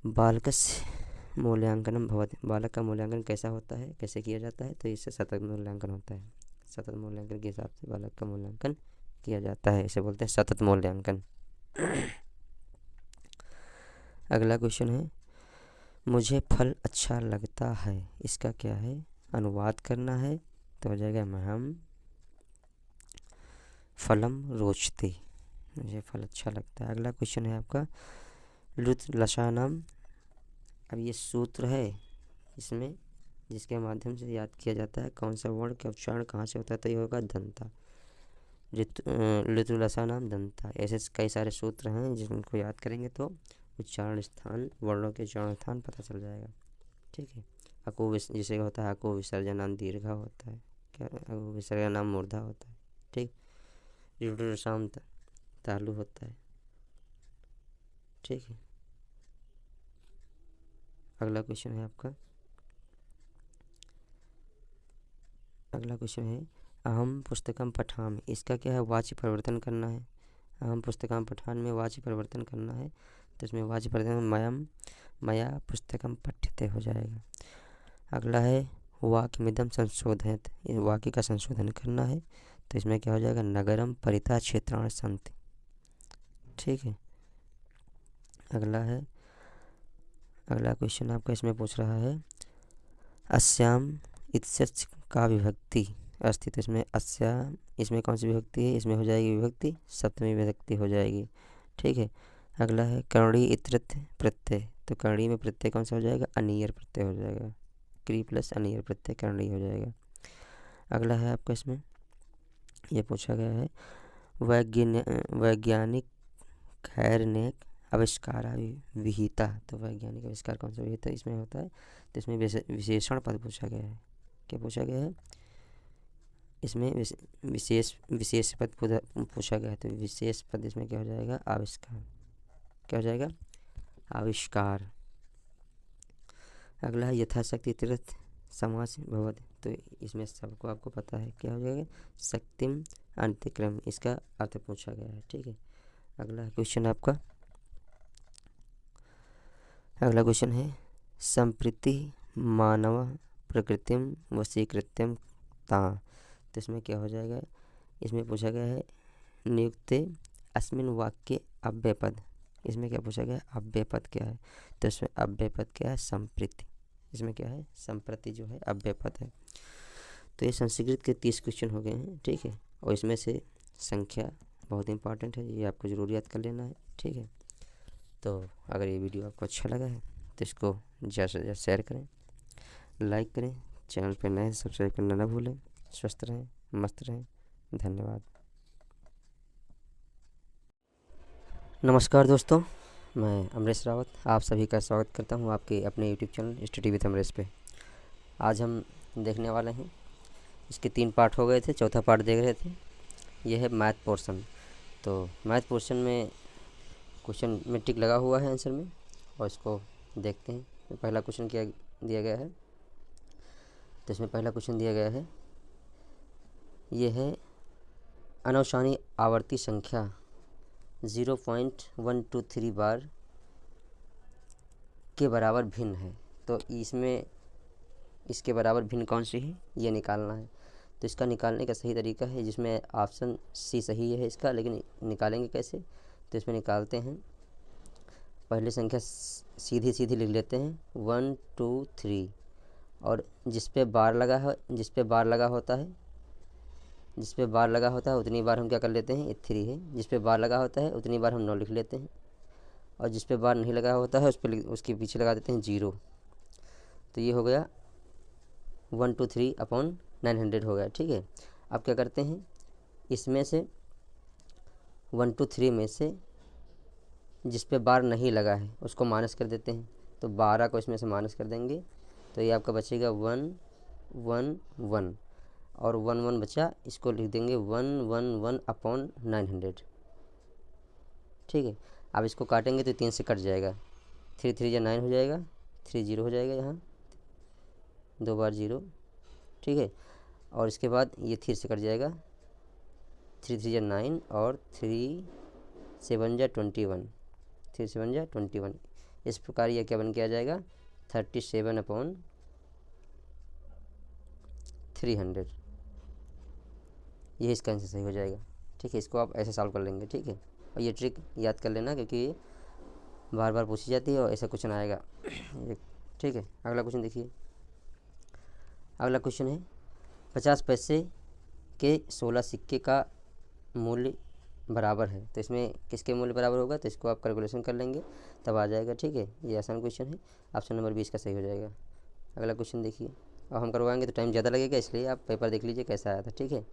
S1: बालकस्य मूल्यांकनम भवति, बालक का मूल्यांकन कैसा होता है, कैसे किया जाता है, तो इससे सतत मूल्यांकन होता है, सतत मूल्यांकन के हिसाब से बालक का मूल्यांकन किया जाता है, इसे बोलते हैं सतत मूल्यांकन। अगला क्वेश्चन है मुझे फल अच्छा लगता है, इसका क्या है, अनुवाद करना है, तो हो जाएगा महम फलम रोचते, मुझे फल अच्छा लगता है। अगला क्वेश्चन है आपका लुत लसानम, अब ये सूत्र है इसमें जिसके माध्यम से याद किया जाता है कौन सा वर्ण का उच्चारण कहाँ से होता है, तो ये होगा दंता, लुतुलसानाम दंता। ऐसे कई सारे सूत्र हैं जिनको याद करेंगे तो उच्चारण स्थान, वर्णों के उच्चारण स्थान पता चल जाएगा। ठीक है। अको जैसे होता है अको विसर्जनाम दीर्घा होता है, क्या अको विसर्जनाम मूर्धा होता है। ठीक। लुतुलसाम तालु होता है। ठीक है। अगला क्वेश्चन है आपका अगला क्वेश्चन है अहम पुस्तकम पठामि, इसका क्या है, वाच्य परिवर्तन करना है। अहम पुस्तकम पठान में वाच्य परिवर्तन करना है, तो इसमें वाच्य परिवर्तन मयम मया पुस्तकम पठ्यते हो जाएगा। अगला है वाक्यमिदम संशोधित, ये वाक्य का संशोधन करना है, तो इसमें क्या हो जाएगा, नगरम परितः क्षेत्राणि सन्ति। ठीक है। अगला क्वेश्चन आपका इसमें पूछ रहा है अस्याम इत्यस्य का विभक्ति अस्ति, तो इसमें अस्याम, इसमें कौन सी विभक्ति है, इसमें हो जाएगी विभक्ति सप्तमी विभक्ति हो जाएगी। ठीक है। अगला है कर्णी इतृत प्रत्यय, तो कर्णी में प्रत्यय कौन सा हो जाएगा, अनियर प्रत्यय हो जाएगा, क्री प्लस अनियर प्रत्यय कर्णी हो जाएगा। अगला है आपका इसमें ये पूछा गया है वैज्ञानिक खैर ने आविष्कार विहिता, तो वैज्ञानिक आविष्कार कौन सा विहिता इसमें होता है, तो इसमें विशेषण पद पूछा गया है। क्या पूछा गया है, इसमें विशेष पद पूछा गया है, तो विशेष पद इसमें क्या हो जाएगा, आविष्कार, क्या हो जाएगा, आविष्कार। अगला है यथाशक्ति तीर्थ समास भवत, तो इसमें सबको आपको पता है क्या हो जाएगा, शक्तिम अंत्यक्रम, इसका अर्थ पूछा गया है। ठीक है। अगला क्वेश्चन आपका, अगला क्वेश्चन है संप्रति मानव प्रकृतिम वशीकृत्यम ता, तो इसमें क्या हो जाएगा, इसमें पूछा गया है नियुक्ते अस्मिन वाक्य अव्यय पद, इसमें क्या पूछा गया है, अव्यय पद क्या है, तो इसमें अव्यय पद क्या है, संप्रति, इसमें क्या है, संप्रति जो है अव्यय पद है। तो ये संस्कृत के 30 क्वेश्चन हो गए हैं। ठीक है। और इसमें से संख्या बहुत इंपॉर्टेंट है, ये आपको ज़रूर याद कर लेना है। ठीक है। तो अगर ये वीडियो आपको अच्छा लगा है तो इसको ज़्यादा से ज़्यादा शेयर करें, लाइक करें, चैनल पर नए सब्सक्राइब करना ना भूलें। स्वस्थ रहें, मस्त रहें, धन्यवाद। नमस्कार दोस्तों, मैं अमरेश रावत आप सभी का स्वागत करता हूं आपके अपने YouTube channel study with Amresh पे। आज हम देखने वाले हैं, इसके 3 पार्ट हो गए थे, चौथा पार्ट देख रहे थे। यह है मैथ पोर्शन। तो मैथ पोर्शन में क्वेश्चन में टिक लगा हुआ है आंसर में, और इसको देखते हैं। तो पहला क्वेश्चन क्या दिया गया है, तो इसमें पहला क्वेश्चन दिया गया है, यह है अनौशानी आवर्ती संख्या 0.123 बार के बराबर भिन्न है, तो इसमें इसके बराबर भिन्न कौन सी है ये निकालना है। तो इसका निकालने का सही तरीका है, जिसमें ऑप्शन सी सही है इसका, लेकिन निकालेंगे कैसे, तो इसमें निकालते हैं, पहले संख्या सीधी लिख लेते हैं 1 2 3, और जिस पे बार लगा होता है उतनी बार हम क्या कर लेते हैं, ये 3 है, जिस पे बार लगा होता है उतनी बार हम 9 लिख लेते हैं, और जिस पे बार नहीं लगा होता है उसके पीछे लगा देते हैं 0। तो ये हो गया 123/900 हो गया। ठीक है। अब क्या करते हैं, इसमें से 1 2 3 में से जिस पे बार नहीं लगा है उसको माइनस कर देते हैं, तो 12 को इसमें से माइनस कर देंगे, तो ये आपका बचेगा 1 1 1, और 1 1 बचा, इसको लिख देंगे 111/900। ठीक है। अब इसको काटेंगे तो 3 से कट जाएगा, 3 3 या 9 हो जाएगा, 3 0 हो जाएगा, यहाँ 2 बार 0। ठीक है। और इसके बाद ये 3 से कट जाएगा, 3 3 या 9, और 3 7 या 21, 3 7 या 21। इस प्रकार यह क्या बन के आ जाएगा, 37/300, ये इसका आंसर सही हो जाएगा। ठीक है। इसको आप ऐसे सॉल्व कर लेंगे। ठीक है। और ये ट्रिक याद कर लेना, क्योंकि बार बार पूछी जाती है और ऐसा क्वेश्चन आएगा। ठीक है। अगला क्वेश्चन देखिए। अगला क्वेश्चन है 50 पैसे के 16 सिक्के का मूल्य बराबर है, तो इसमें किसके मूल्य बराबर होगा, तो इसको आप कैलकुलेशन कर लेंगे तब आ जाएगा। ठीक है। ये आसान क्वेश्चन है, ऑप्शन नंबर 20 का सही हो जाएगा। अगला क्वेश्चन देखिए, अब हम करवाएंगे तो टाइम ज़्यादा लगेगा, इसलिए आप पेपर देख लीजिए कैसा आया था। ठीक है।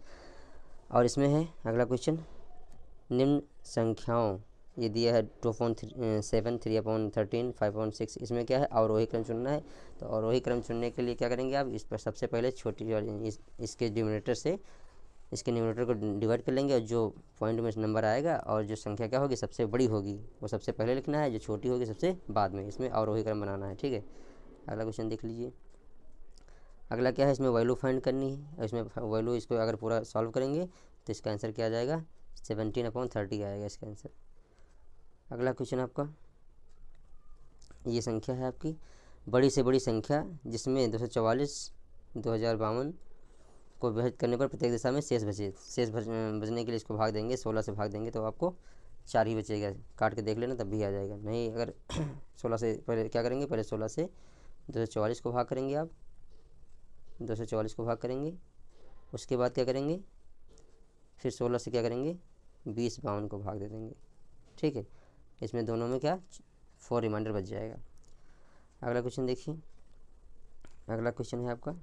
S1: और इसमें है अगला क्वेश्चन, निम्न संख्याओं ये दिया है 2.7 3/13 5/6, इसमें क्या है, अवरोही क्रम चुनना है। तो अवरोही क्रम चुनने के लिए क्या करेंगे आप, इस पर सबसे पहले छोटी वाली इसके डिनोमिनेटर से इसके न्यूमरेटर को डिवाइड कर लेंगे, और जो पॉइंट में नंबर आएगा और जो संख्या क्या होगी सबसे बड़ी होगी वो सबसे पहले लिखना है, जो छोटी होगी सबसे बाद में, इसमें अवरोही क्रम बनाना है। ठीक है। अगला क्वेश्चन देख लीजिए। अगला क्या है, इसमें वैल्यू फाइंड करनी है। और इसमें वैल्यू, इसको अगर पूरा सॉल्व करेंगे तो इसका आंसर क्या आ जाएगा, 17/30 आएगा इसका आंसर। अगला क्वेश्चन आपका, ये संख्या है आपकी बड़ी से बड़ी संख्या जिसमें 244 2052 को विभाजित करने पर प्रत्येक दिशा में शेष बचने के लिए इसको भाग देंगे, 16 से भाग देंगे तो आपको 4 ही बचेगा। काट के देख लेना तब भी आ जाएगा। नहीं अगर 16 से पहले क्या करेंगे, पहले 16 से 244 को भाग करेंगे आप, 244 को भाग करेंगे, उसके बाद क्या करेंगे, फिर 16 से क्या करेंगे, 20/52 को भाग दे देंगे। ठीक है, इसमें दोनों में क्या 4 रिमाइंडर बच जाएगा। अगला क्वेश्चन देखिए, अगला क्वेश्चन है आपका,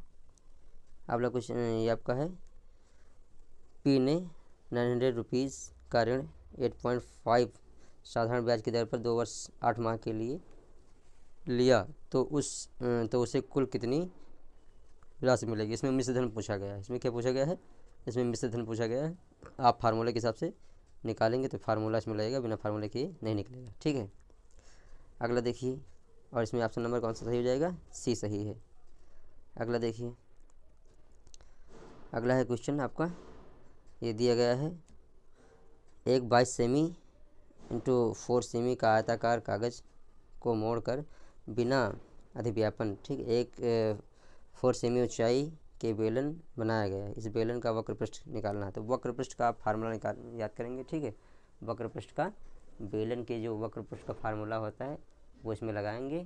S1: अगला क्वेश्चन ये आपका है, पी ने 900 रुपीज़ का ऋण 8.5 साधारण ब्याज की दर पर 2 वर्ष 8 माह के लिए लिया तो उसे कुल कितनी राशि मिलेगी। इसमें मिश्र धन पूछा गया है। इसमें क्या पूछा गया है, इसमें मिश्र धन पूछा गया है। आप फार्मूले के हिसाब से निकालेंगे तो फार्मूला इसमें लगेगा, बिना फार्मूले के नहीं निकलेगा। ठीक है, अगला देखिए, और इसमें ऑप्शन नंबर कौन सा सही हो जाएगा, सी सही है। अगला देखिए, अगला है क्वेश्चन आपका, ये दिया गया है, एक 22 सेमी इंटू 4 सेमी का आयताकार कागज़ को मोड़कर बिना अधिव्यापन, ठीक, एक 4 सेमी ऊंचाई के बेलन बनाया गया है। इस बेलन का वक्र पृष्ठ निकालना है। तो वक्र पृष्ठ का आप फार्मूला याद करेंगे। ठीक है, वक्र पृष्ठ का, बेलन के जो वक्र पृष्ठ का फार्मूला होता है वो इसमें लगाएंगे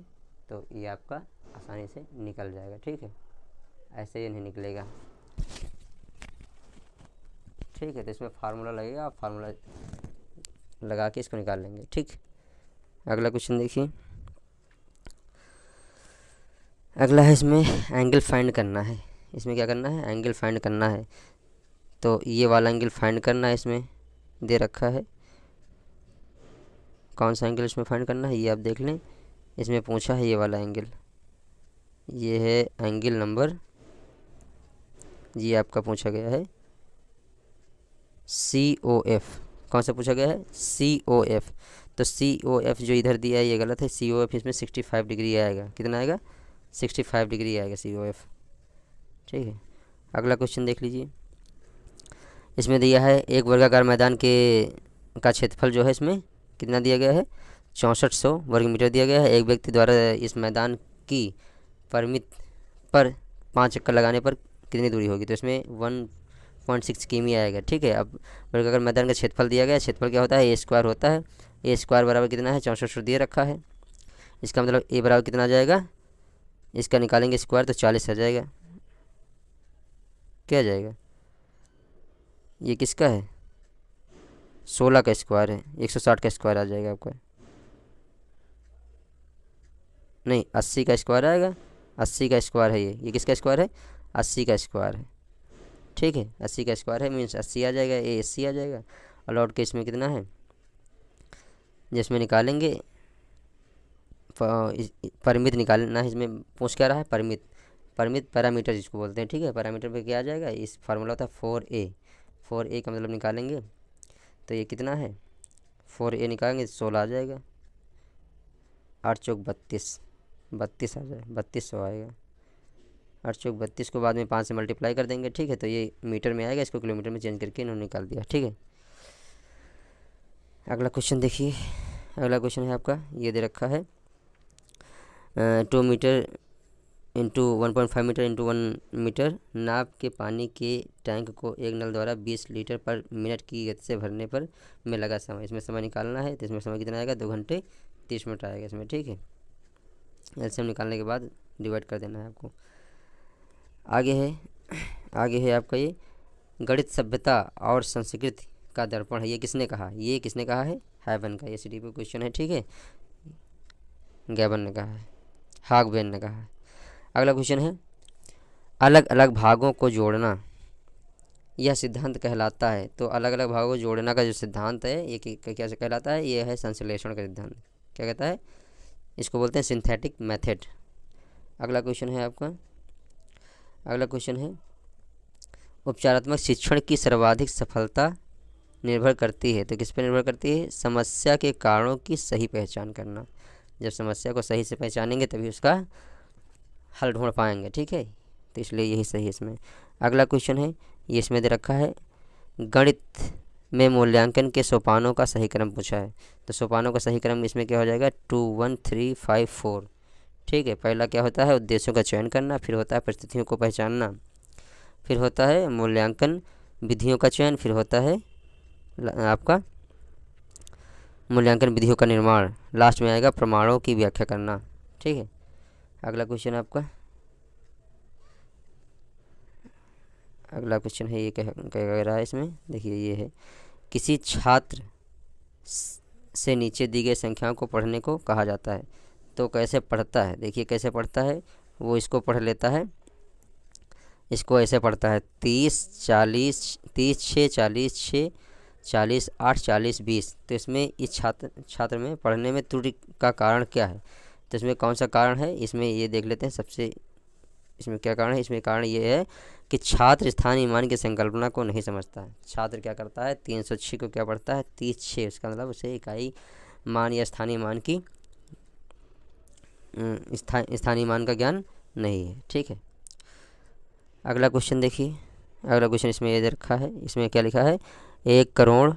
S1: तो ये आपका आसानी से निकल जाएगा। ठीक है, ऐसे ये नहीं निकलेगा। ठीक है, तो इसमें फार्मूला लगेगा, आप फार्मूला लगा के इसको निकाल लेंगे। ठीक, अगला क्वेश्चन देखिए, अगला है, इसमें एंगल फाइंड करना है। इसमें क्या करना है, एंगल फाइंड करना है। तो ये वाला एंगल फाइंड करना है, इसमें दे रखा है। कौन सा एंगल इसमें फाइंड करना है ये आप देख लें। इसमें पूछा है ये वाला एंगल, ये है एंगल नंबर, ये आपका पूछा गया है COF। कौन सा पूछा गया है, COF। तो COF जो इधर दिया है ये गलत है। COF इसमें 65 डिग्री आएगा। कितना आएगा, 65 डिग्री आएगा COF। ठीक है, अगला क्वेश्चन देख लीजिए। इसमें दिया है, एक वर्गाकार मैदान का क्षेत्रफल जो है इसमें कितना दिया गया है, 6400 वर्ग मीटर दिया गया है। एक व्यक्ति द्वारा इस मैदान की परिमित पर 5 चक्कर लगाने पर कितनी दूरी होगी। तो इसमें 1.6 किमी आएगा। ठीक है, अब वर्गाकार मैदान का क्षेत्रफल दिया गया है। क्षेत्रफल क्या होता है, A² होता है। A² बराबर कितना है, 6400 दिए रखा है। इसका मतलब A बराबर कितना आ जाएगा, इसका निकालेंगे स्क्वायर तो 40 आ जाएगा। क्या आ जाएगा, ये किसका है, 16 का स्क्वायर है, 160 का स्क्वायर आ जाएगा आपका। नहीं, 80 का स्क्वायर आएगा। 80 का स्क्वायर है ये किसका स्क्वायर है, 80 का स्क्वायर है। ठीक है, 80 का स्क्वायर है, मीन्स 80 आ जाएगा, ये 80 आ जाएगा। और लौट के इसमें कितना है, जिसमें निकालेंगे परिमित निकालना है। इसमें पूछ क्या रहा है, परिमित पैरामीटर जिसको बोलते हैं। ठीक है, पैरामीटर पे क्या आ जाएगा, इस फार्मूला होता है 4a का मतलब निकालेंगे तो ये कितना है, 4a निकालेंगे 16 आ जाएगा। 8 चौक 32 आ जाएगा, 3200 आएगा। 8 चौक 32 को बाद में 5 से मल्टीप्लाई कर देंगे। ठीक है, तो ये मीटर में आएगा, इसको किलोमीटर में चेंज करके इन्होंने निकाल दिया। ठीक है, अगला क्वेश्चन देखिए। अगला क्वेश्चन है आपका, ये दे रखा है, 2 metre into 1.5 metre into 1 metre नाप के पानी के टैंक को एक नल द्वारा 20 लीटर पर मिनट की गति से भरने पर में लगा समय। इसमें समय निकालना है। तो इसमें समय कितना आएगा, 2 घंटे 30 मिनट आएगा इसमें। ठीक है, एलसीएम निकालने के बाद डिवाइड कर देना है आपको। आगे है आपका, ये गणित सभ्यता और संस्कृति का दर्पण है। ये किसने कहा, है हैवन का। ये CDP क्वेश्चन है। ठीक है, गैबन ने कहा है, हागबेन ने कहा है। अगला क्वेश्चन है, अलग अलग भागों को जोड़ना यह सिद्धांत कहलाता है। तो अलग अलग भागों को जोड़ना का जो सिद्धांत है ये क्या से कहलाता है, ये है संश्लेषण का सिद्धांत। क्या कहता है, इसको बोलते हैं सिंथेटिक मेथड। अगला क्वेश्चन है आपका, अगला क्वेश्चन है, उपचारात्मक शिक्षण की सर्वाधिक सफलता निर्भर करती है। तो किस पर निर्भर करती है, समस्या के कारणों की सही पहचान करना। जब समस्या को सही से पहचानेंगे तभी उसका हल ढूंढ पाएंगे। ठीक है, तो इसलिए यही सही है इसमें। अगला क्वेश्चन है, ये इसमें दे रखा है गणित में मूल्यांकन के सोपानों का सही क्रम पूछा है। तो सोपानों का सही क्रम इसमें क्या हो जाएगा, 2 1 3 5 4। ठीक है, पहला क्या होता है, उद्देश्यों का चयन करना, फिर होता है परिस्थितियों को पहचानना, फिर होता है मूल्यांकन विधियों का चयन, फिर होता है आपका मूल्यांकन विधियों का निर्माण, लास्ट में आएगा प्रमाणों की व्याख्या करना। ठीक है, अगला क्वेश्चन आपका, अगला क्वेश्चन है ये कह रहा है इसमें, देखिए ये है, किसी छात्र से नीचे दी गई संख्याओं को पढ़ने को कहा जाता है। तो कैसे पढ़ता है, देखिए कैसे पढ़ता है वो, इसको पढ़ लेता है, इसको ऐसे पढ़ता है 30 40 30 6 40 6 40 8 40 20। तो इसमें इस छात्र में पढ़ने में त्रुटि का कारण क्या है, तो इसमें कौन सा कारण है, इसमें ये देख लेते हैं। सबसे इसमें क्या कारण है, इसमें कारण ये है कि छात्र स्थानीय मान की संकल्पना को नहीं समझता है। छात्र क्या करता है, 306 को क्या पढ़ता है 30 6, उसका मतलब उसे इकाई मान या स्थानीय मान की स्थानीय मान का ज्ञान नहीं है। ठीक है, अगला क्वेश्चन देखिए, अगला क्वेश्चन इसमें ये दे रखा है, इसमें क्या लिखा है, 1 करोड़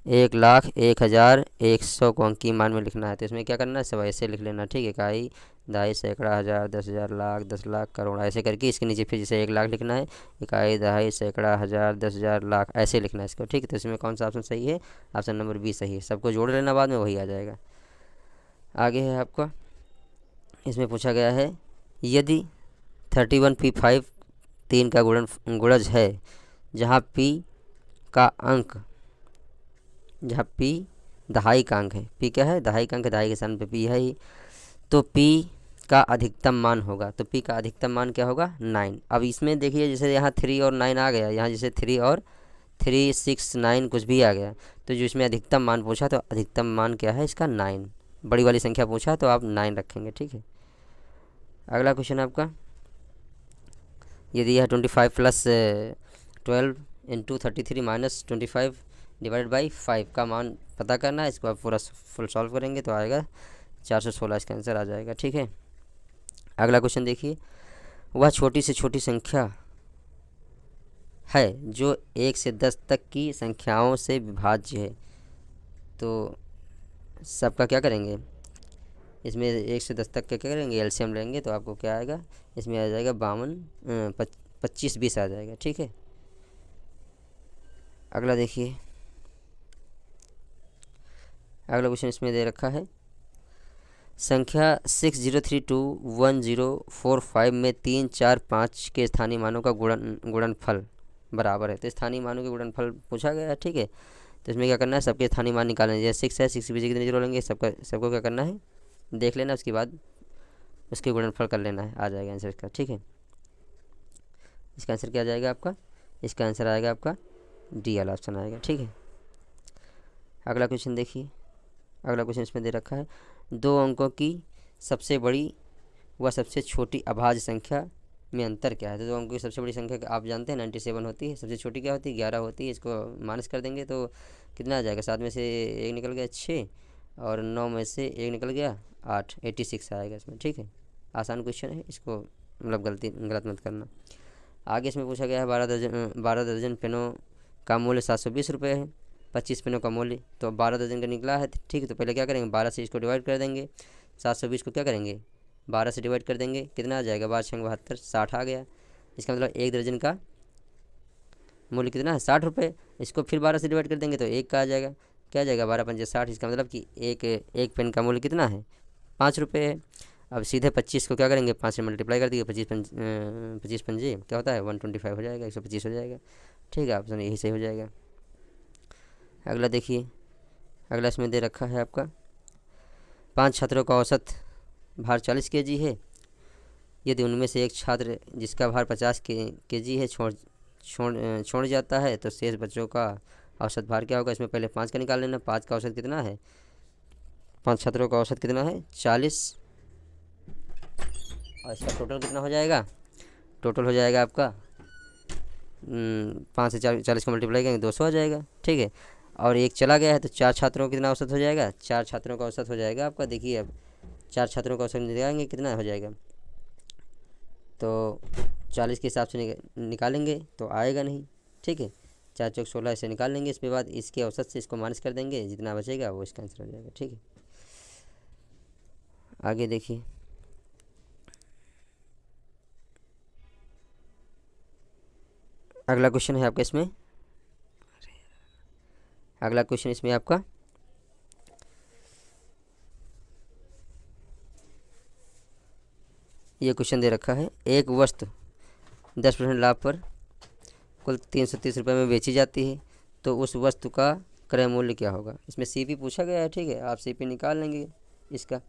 S1: 1 लाख 1 हज़ार 100 को अंकीय मान में लिखना है। तो इसमें क्या करना है, सब ऐसे लिख लेना। ठीक है, इकाई दहाई सैकड़ा हज़ार 10,000 लाख 10 लाख करोड़ ऐसे करके, इसके नीचे फिर जैसे 1 लाख लिखना है, इकाई दहाई सैकड़ा हज़ार 10,000 लाख ऐसे लिखना है इसको। ठीक है, तो इसमें कौन सा ऑप्शन सही है, ऑप्शन नंबर बी सही है। सबको जोड़ लेना, बाद में वही आ जाएगा। आगे है आपका, इसमें पूछा गया है, यदि 31p5 3 का गुणज है, जहाँ p का अंक, जहाँ p दहाई का अंक है, p क्या है, दहाई का अंक है, दहाई के स्थान पे p है ही, तो p का अधिकतम मान होगा। तो p का अधिकतम मान क्या होगा, 9। अब इसमें देखिए जैसे यहाँ 3 और 9 आ गया, यहाँ जैसे 3 और 3 6 9 कुछ भी आ गया, तो जो इसमें अधिकतम मान पूछा तो अधिकतम मान क्या है इसका 9, बड़ी वाली संख्या पूछा तो आप 9 रखेंगे। ठीक है, अगला क्वेश्चन आपका, यदि यह 25 + 12 × 33 - 25 / 5 का मान पता करना है। इसको आप पूरा फुल सॉल्व करेंगे तो आएगा 416, इसका आंसर आ जाएगा। ठीक है, अगला क्वेश्चन देखिए, वह छोटी से छोटी संख्या है जो 1 से 10 तक की संख्याओं से विभाज्य है। तो सबका क्या करेंगे, इसमें 1 से 10 तक क्या करेंगे, एलसीएम लेंगे, तो आपको क्या आएगा, इसमें आ जाएगा 25 20 आ जाएगा। ठीक है, अगला देखिए, अगला क्वेश्चन इसमें दे रखा है, संख्या 60321045 में 3 4 5 के स्थानीय मानों का गुणनफल बराबर है। तो स्थानीय मानों के गुणनफल पूछा गया है। ठीक है, तो इसमें क्या करना है, सबके स्थानीय मान निकालने, जैसे 6 है 6 के पीछे कितने जीरो लेंगे, सबको क्या करना है देख लेना, उसके बाद उसके गुणनफल कर लेना है, आ जाएगा आंसर इसका। ठीक है, इसका आंसर क्या आ जाएगा आपका, इसका आंसर आएगा आपका डी वाला ऑप्शन आएगा। ठीक है, अगला क्वेश्चन देखिए, अगला क्वेश्चन इसमें दे रखा है, 2 अंकों की सबसे बड़ी व सबसे छोटी अभाज्य संख्या में अंतर क्या है। तो 2 अंकों की सबसे बड़ी संख्या आप जानते हैं 97 होती है, सबसे छोटी क्या होती है 11 होती है। इसको माइनस कर देंगे तो कितना आ जाएगा, 7 में से 1 निकल गया 6, और 9 में से 1 निकल गया 8, 86 आएगा इसमें। ठीक है, आसान क्वेश्चन है, इसको मतलब गलत मत करना। आगे इसमें पूछा गया है 12 दर्जन पेनों का मूल्य 720 रुपये है, 25 पेनों का मूल्य, तो 12 दर्जन का निकला है। ठीक है, तो पहले क्या करेंगे, 12 से इसको डिवाइड कर देंगे, 720 को क्या करेंगे 12 से डिवाइड कर देंगे, कितना आ जाएगा, 12 6 72 60 आ गया। इसका मतलब 1 दर्जन का मूल्य कितना है 60 रुपये। इसको फिर 12 से डिवाइड कर देंगे तो 1 का आ जाएगा, क्या आ जाएगा 12 पंजे 60। इसका मतलब कि एक पेन का मूल्य कितना है 5 रुपये है। अब सीधे 25 को क्या करेंगे 5 से मल्टीप्लाई कर दिए, 25 पंजे क्या होता है 125 हो जाएगा, 125 हो जाएगा। ठीक है, ऑप्शन यही सही हो जाएगा। अगला देखिए, अगला इसमें दे रखा है आपका, 5 छात्रों का औसत भार 40 kg है। यदि उनमें से एक छात्र जिसका भार 50 kg है छोड़ जाता है, तो शेष बच्चों का औसत भार क्या होगा। इसमें पहले 5 का निकाल लेना, 5 का औसत कितना है, 5 छात्रों का औसत कितना है 40, और इसका टोटल कितना हो जाएगा, टोटल हो जाएगा आपका 5 से 40 को मल्टीप्लाई करेंगे 200 आ जाएगा। ठीक है, और एक चला गया है तो 4 छात्रों का कितना औसत हो जाएगा, 4 छात्रों का औसत हो जाएगा आपका, देखिए अब 4 छात्रों का औसत निकालेंगे कितना हो जाएगा, तो 40 के हिसाब से निकालेंगे तो आएगा नहीं, ठीक है। 4 चौक 16 ऐसे निकाल लेंगे। इसके बाद इसके औसत से इसको माइनस कर देंगे, जितना बचेगा वो इसका आंसर हो जाएगा, ठीक है। आगे देखिए, अगला क्वेश्चन है आपका इसमें, अगला क्वेश्चन इसमें आपका ये क्वेश्चन दे रखा है, एक वस्तु 10% लाभ पर कुल 330 रुपये में बेची जाती है, तो उस वस्तु का क्रय मूल्य क्या होगा। इसमें सीपी पूछा गया है, ठीक है। आप सीपी निकाल लेंगे, इसका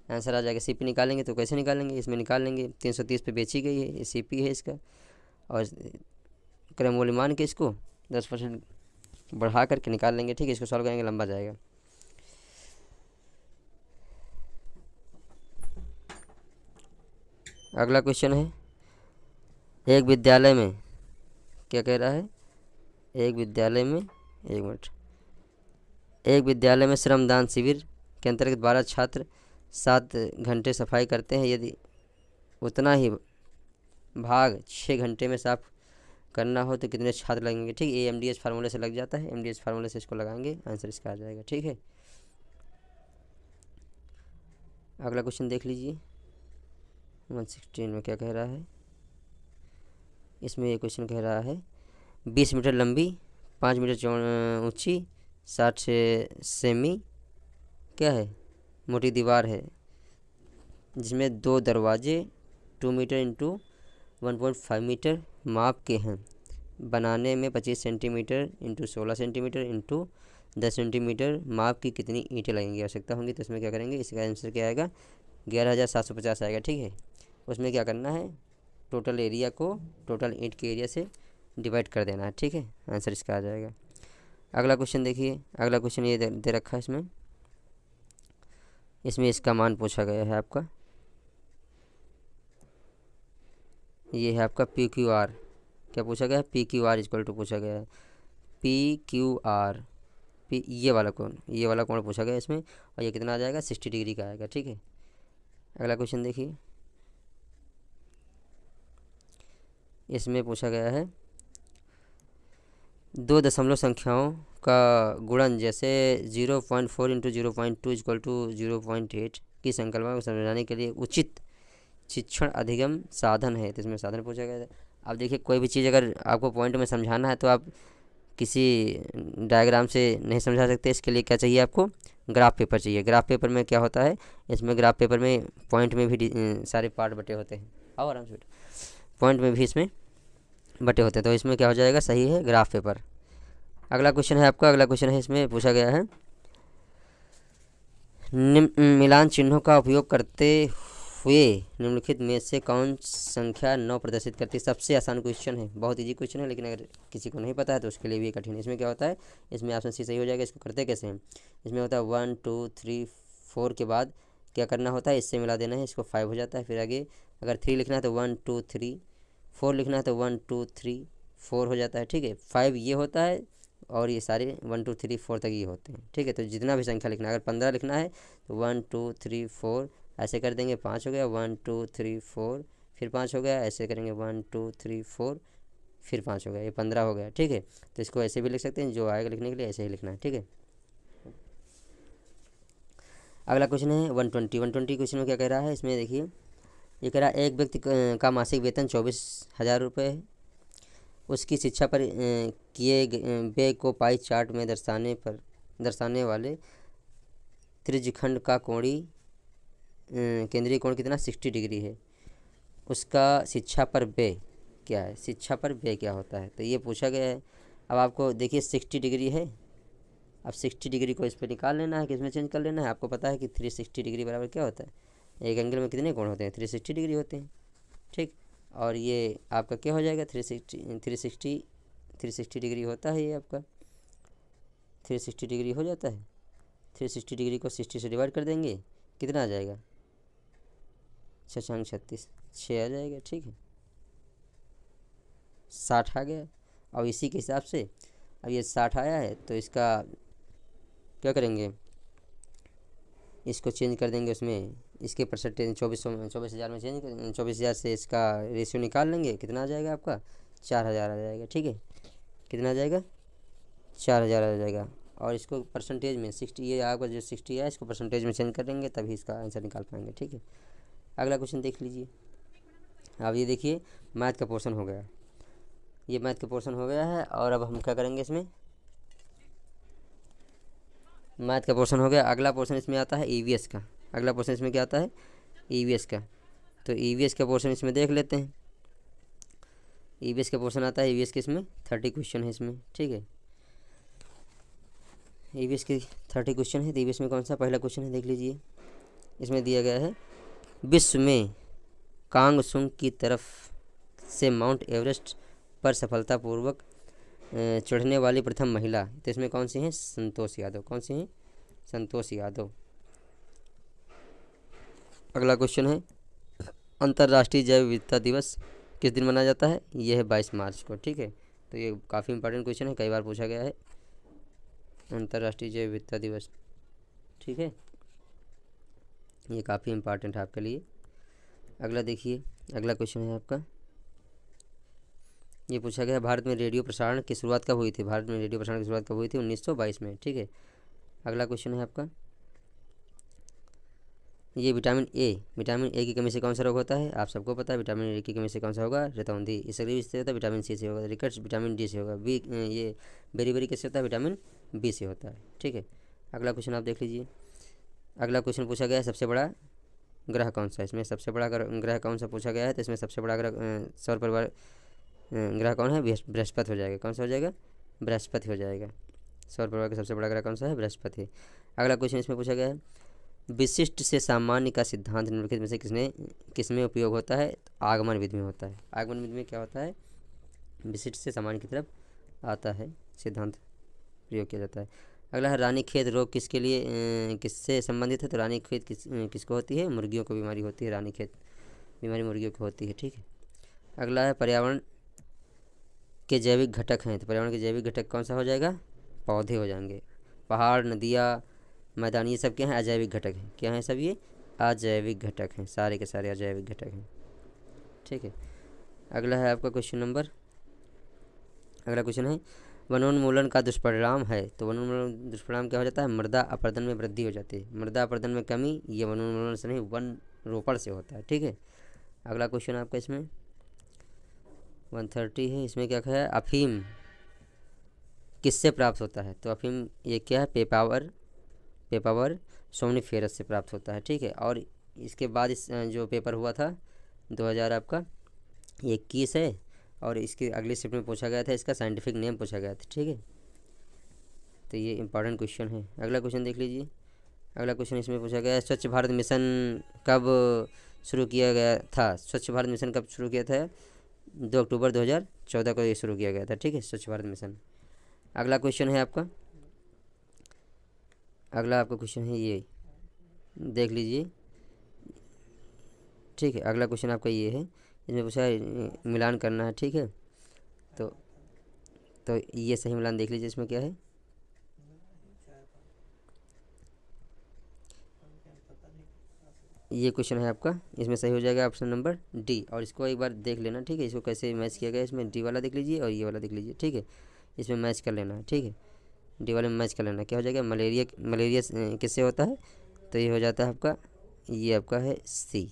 S1: आंसर आ जाएगा। सीपी निकालेंगे तो कैसे निकालेंगे, इसमें निकाल लेंगे। 330 पे बेची गई है, ये सीपी है इसका, और क्रय मूल्य मान के इसको 10% बढ़ा करके निकाल लेंगे, ठीक है। इसको सॉल्व करेंगे, लंबा जाएगा। अगला क्वेश्चन है, एक विद्यालय में क्या कह रहा है, एक विद्यालय में, एक मिनट, एक विद्यालय में श्रमदान शिविर के अंतर्गत 12 छात्र 7 घंटे सफाई करते हैं। यदि उतना ही भाग 6 घंटे में साफ करना हो तो कितने छात्र लगेंगे, ठीक है। ये MDS फार्मूले से लग जाता है, MDS फार्मूले से इसको लगाएंगे, आंसर इसका आ जाएगा, ठीक है। अगला क्वेश्चन देख लीजिए, 116 में क्या कह रहा है। इसमें ये क्वेश्चन कह रहा है, 20 मीटर लंबी, 5 मीटर ऊंची, 60 सेमी क्या है, मोटी दीवार है, जिसमें 2 दरवाजे 2 मीटर इंटू 1.5 मीटर माप के हैं। बनाने में 25 centimetre into 16 centimetre into 10 centimetre माप की कितनी ईंटें लगेंगी, आवश्यकता होंगी। तो इसमें क्या करेंगे, इसका आंसर क्या आएगा, 11,750 आएगा, ठीक है। उसमें क्या करना है, टोटल एरिया को टोटल ईंट के एरिया से डिवाइड कर देना है, ठीक है। आंसर इसका आ जाएगा। अगला क्वेश्चन देखिए, अगला क्वेश्चन ये दे रखा है इसमें, इसमें इसका मान पूछा गया है आपका, ये है आपका PQR। क्या पूछा गया है, PQR इक्वल टू पूछा गया है PQR, ये वाला कौन पूछा गया है इसमें, और ये कितना आ जाएगा, 60 डिग्री का आएगा, ठीक है। अगला क्वेश्चन देखिए, इसमें पूछा गया है, 2 दशमलव संख्याओं का गुणन जैसे 0.4 इंटू 0.2 इक्वल टू 0.8 की संकल्पना को समझाने के लिए उचित शिक्षण अधिगम साधन है। तो इसमें साधन पूछा गया है। अब देखिए, कोई भी चीज़ अगर आपको पॉइंट में समझाना है तो आप किसी डायग्राम से नहीं समझा सकते। इसके लिए क्या चाहिए आपको, ग्राफ पेपर चाहिए। ग्राफ पेपर में क्या होता है, इसमें ग्राफ पेपर में पॉइंट में भी सारे पार्ट बटे होते हैं। आओ आराम से, पॉइंट में भी इसमें बटे होते हैं, तो इसमें क्या हो जाएगा, सही है ग्राफ पेपर। अगला क्वेश्चन है आपका, अगला क्वेश्चन है इसमें पूछा गया है, मिलान चिन्हों का उपयोग करते हुए निम्नलिखित में से कौन संख्या 9 प्रदर्शित करती है। सबसे आसान क्वेश्चन है, बहुत इजी क्वेश्चन है, लेकिन अगर किसी को नहीं पता है तो उसके लिए भी कठिन है। इसमें क्या होता है, इसमें ऑप्शन सी सही हो जाएगा। इसको करते कैसे हैं, इसमें होता है 1 2 3 4 के बाद क्या करना होता है, इससे मिला देना है, इसको 5 हो जाता है। फिर आगे अगर 3 लिखना है तो 1 2 3, 4 लिखना है तो 1 2 3 4 हो जाता है, ठीक है। 5 ये होता है, और ये सारे 1 2 3 4 तक ये होते हैं, ठीक है। तो जितना भी संख्या लिखना है, अगर 15 लिखना है तो 1 2 3 4 ऐसे कर देंगे, 5 हो गया, 1 2 3 4, फिर 5 हो गया, ऐसे करेंगे 1 2 3 4, फिर 5 हो गया, ये 15 हो गया, ठीक है। तो इसको ऐसे भी लिख सकते हैं, जो आएगा लिखने के लिए ऐसे ही लिखना है, ठीक है। अगला क्वेश्चन है 120 क्वेश्चन में क्या कह रहा है, इसमें देखिए, ये कह रहा है, एक व्यक्ति का मासिक वेतन 24,000 रुपये है। उसकी शिक्षा पर किए व्यय को पाई चार्ट में दर्शाने वाले त्रिज्यखंड का कोणीय केंद्रीय कोण कितना, 60 डिग्री है। उसका शिक्षा पर व्यय क्या है, शिक्षा पर व्यय क्या होता है, तो ये पूछा गया है। अब आपको देखिए 60 डिग्री है, अब 60 डिग्री को इस पर निकाल लेना है, किसमें चेंज कर लेना है। आपको पता है कि 360 डिग्री बराबर क्या होता है, एक एंगल में कितने कोण होते हैं, 360 डिग्री होते हैं, ठीक। और ये आपका क्या हो जाएगा, 360 डिग्री होता है, ये आपका 360 डिग्री हो जाता है। 360 डिग्री को 60 से डिवाइड कर देंगे, कितना आ जाएगा, 6×36 6 आ जाएगा, ठीक है। 60 आ गया। और इसी के हिसाब से अब ये 60 आया है, तो इसका क्या करेंगे, इसको चेंज कर देंगे उसमें इसके परसेंटेज 24,000 में चेंज 24,000 से इसका रेशियो निकाल लेंगे, कितना आ जाएगा आपका 4,000 आ जाएगा। ठीक है, कितना आ जाएगा 4,000 आ जाएगा। और इसको परसेंटेज में 60, ये आपका जो 60 है इसको परसेंटेज में चेंज कर देंगे तभी इसका आंसर निकाल पाएंगे। ठीक है, अगला क्वेश्चन देख लीजिए। अब ये देखिए मैथ का पोर्शन हो गया, ये मैथ का पोर्शन हो गया है। और अब हम क्या करेंगे, इसमें मैथ का पोर्शन हो गया। अगला पोर्शन इसमें आता है ईवीएस का। अगला पोर्शन इसमें क्या आता है, ईवीएस का। तो ईवीएस का पोर्शन इसमें देख लेते हैं। ईवीएस का पोर्शन आता है, ईवीएस के इसमें 30 क्वेश्चन है इसमें। ठीक है, ईवीएस के 30 क्वेश्चन है। तो ईवीएस में कौन सा पहला क्वेश्चन है देख लीजिए। इसमें दिया गया है विश्व में कांगसुंग की तरफ से माउंट एवरेस्ट पर सफलतापूर्वक चढ़ने वाली प्रथम महिला। तो इसमें कौन सी हैं, संतोष यादव। कौन सी हैं, संतोष यादव। अगला क्वेश्चन है अंतर्राष्ट्रीय जैव विविधता दिवस किस दिन मनाया जाता है, यह है 22 मार्च को। ठीक है, तो ये काफ़ी इंपॉर्टेंट क्वेश्चन है, कई बार पूछा गया है। अंतर्राष्ट्रीय जैव विविधता दिवस, ठीक है, ये काफ़ी इंपॉर्टेंट है आपके लिए। अगला देखिए, अगला क्वेश्चन है आपका, ये पूछा गया भारत में रेडियो प्रसारण की शुरुआत कब हुई थी। भारत में रेडियो प्रसारण की शुरुआत कब हुई थी, 1922 में। ठीक है, अगला क्वेश्चन है आपका, ये विटामिन ए की कमी से कौन सा रोग होता है। आप सबको पता है विटामिन ए की कमी से कौन सा होगा, रतौंधी। इससे होता है विटामिन सी से होगा, रिकट्स विटामिन डी से होगा, बी ये बेरी किससे होता है, विटामिन बी से होता है। ठीक है, अगला क्वेश्चन आप देख लीजिए। अगला क्वेश्चन पूछा गया है सबसे बड़ा ग्रह कौन सा है। इसमें सबसे बड़ा ग्रह कौन सा पूछा गया है। तो इसमें सबसे बड़ा ग्रह सौर परिवार ग्रह कौन है, बृहस्पति हो जाएगा। कौन सा हो जाएगा, बृहस्पति हो जाएगा। सौर परिवार का सबसे बड़ा ग्रह कौन सा है, बृहस्पति। अगला क्वेश्चन इसमें पूछा गया है विशिष्ट से सामान्य का सिद्धांत निम्नलिखित में से किसमें उपयोग होता है। आगमन विधि में होता है। आगमन विधि में क्या होता है, विशिष्ट से सामान्य की तरफ आता है सिद्धांत प्रयोग किया जाता है। अगला है रानीखेत रोग किसके लिए किससे संबंधित है। तो रानीखेत किसको होती है, मुर्गियों को बीमारी होती है, रानीखेत बीमारी मुर्गियों को होती है। ठीक है, अगला है पर्यावरण के जैविक घटक हैं। तो पर्यावरण के जैविक घटक कौन सा हो जाएगा, पौधे हो जाएंगे। पहाड़, नदियाँ, मैदान, ये सब क्या हैं, अजैविक घटक हैं। क्या हैं सब, ये अजैविक घटक हैं, सारे के सारे अजैविक घटक हैं। ठीक है, अगला है आपका क्वेश्चन नंबर, अगला क्वेश्चन है वनोन्मूलन का दुष्परिणाम है। तो वनोन्मूलन दुष्परिणाम क्या हो जाता है, मृदा अपरदन में वृद्धि हो जाती है। मृदा अपरदन में कमी, ये वनोन्मूलन से नहीं वन रोपण से होता है। ठीक है, अगला क्वेश्चन आपका इसमें 130 है। इसमें क्या है, अफीम किससे प्राप्त होता है। तो अफीम ये क्या है, पेपावर सोमनीफेरस से प्राप्त होता है। ठीक है, और इसके बाद इस जो पेपर हुआ था 2000 आपका 21 है, और इसके अगले शिफ्ट में पूछा गया था, इसका साइंटिफिक नेम पूछा गया था। ठीक है, तो ये इंपॉर्टेंट क्वेश्चन है। अगला क्वेश्चन देख लीजिए। अगला क्वेश्चन इसमें पूछा गया है स्वच्छ भारत मिशन कब शुरू किया गया था। स्वच्छ भारत मिशन कब शुरू किया था, 2 अक्टूबर 2014 को ये शुरू किया गया था। ठीक है, स्वच्छ भारत मिशन। अगला क्वेश्चन है आपका, अगला आपका क्वेश्चन है ये देख लीजिए। ठीक है, अगला क्वेश्चन आपका ये है, इसमें पूछा है मिलान करना है। ठीक है, तो ये सही मिलान देख लीजिए। इसमें क्या है, ये क्वेश्चन है आपका, इसमें सही हो जाएगा ऑप्शन नंबर डी। और इसको एक बार देख लेना। ठीक है, इसको कैसे मैच किया गया, इसमें डी वाला देख लीजिए और ये वाला देख लीजिए। ठीक है, इसमें मैच कर लेना है। ठीक है, डी वाले में मैच कर लेना। क्या हो जाएगा, मलेरिया किससे होता है। तो ये हो जाता है आपका, ये आपका है सी,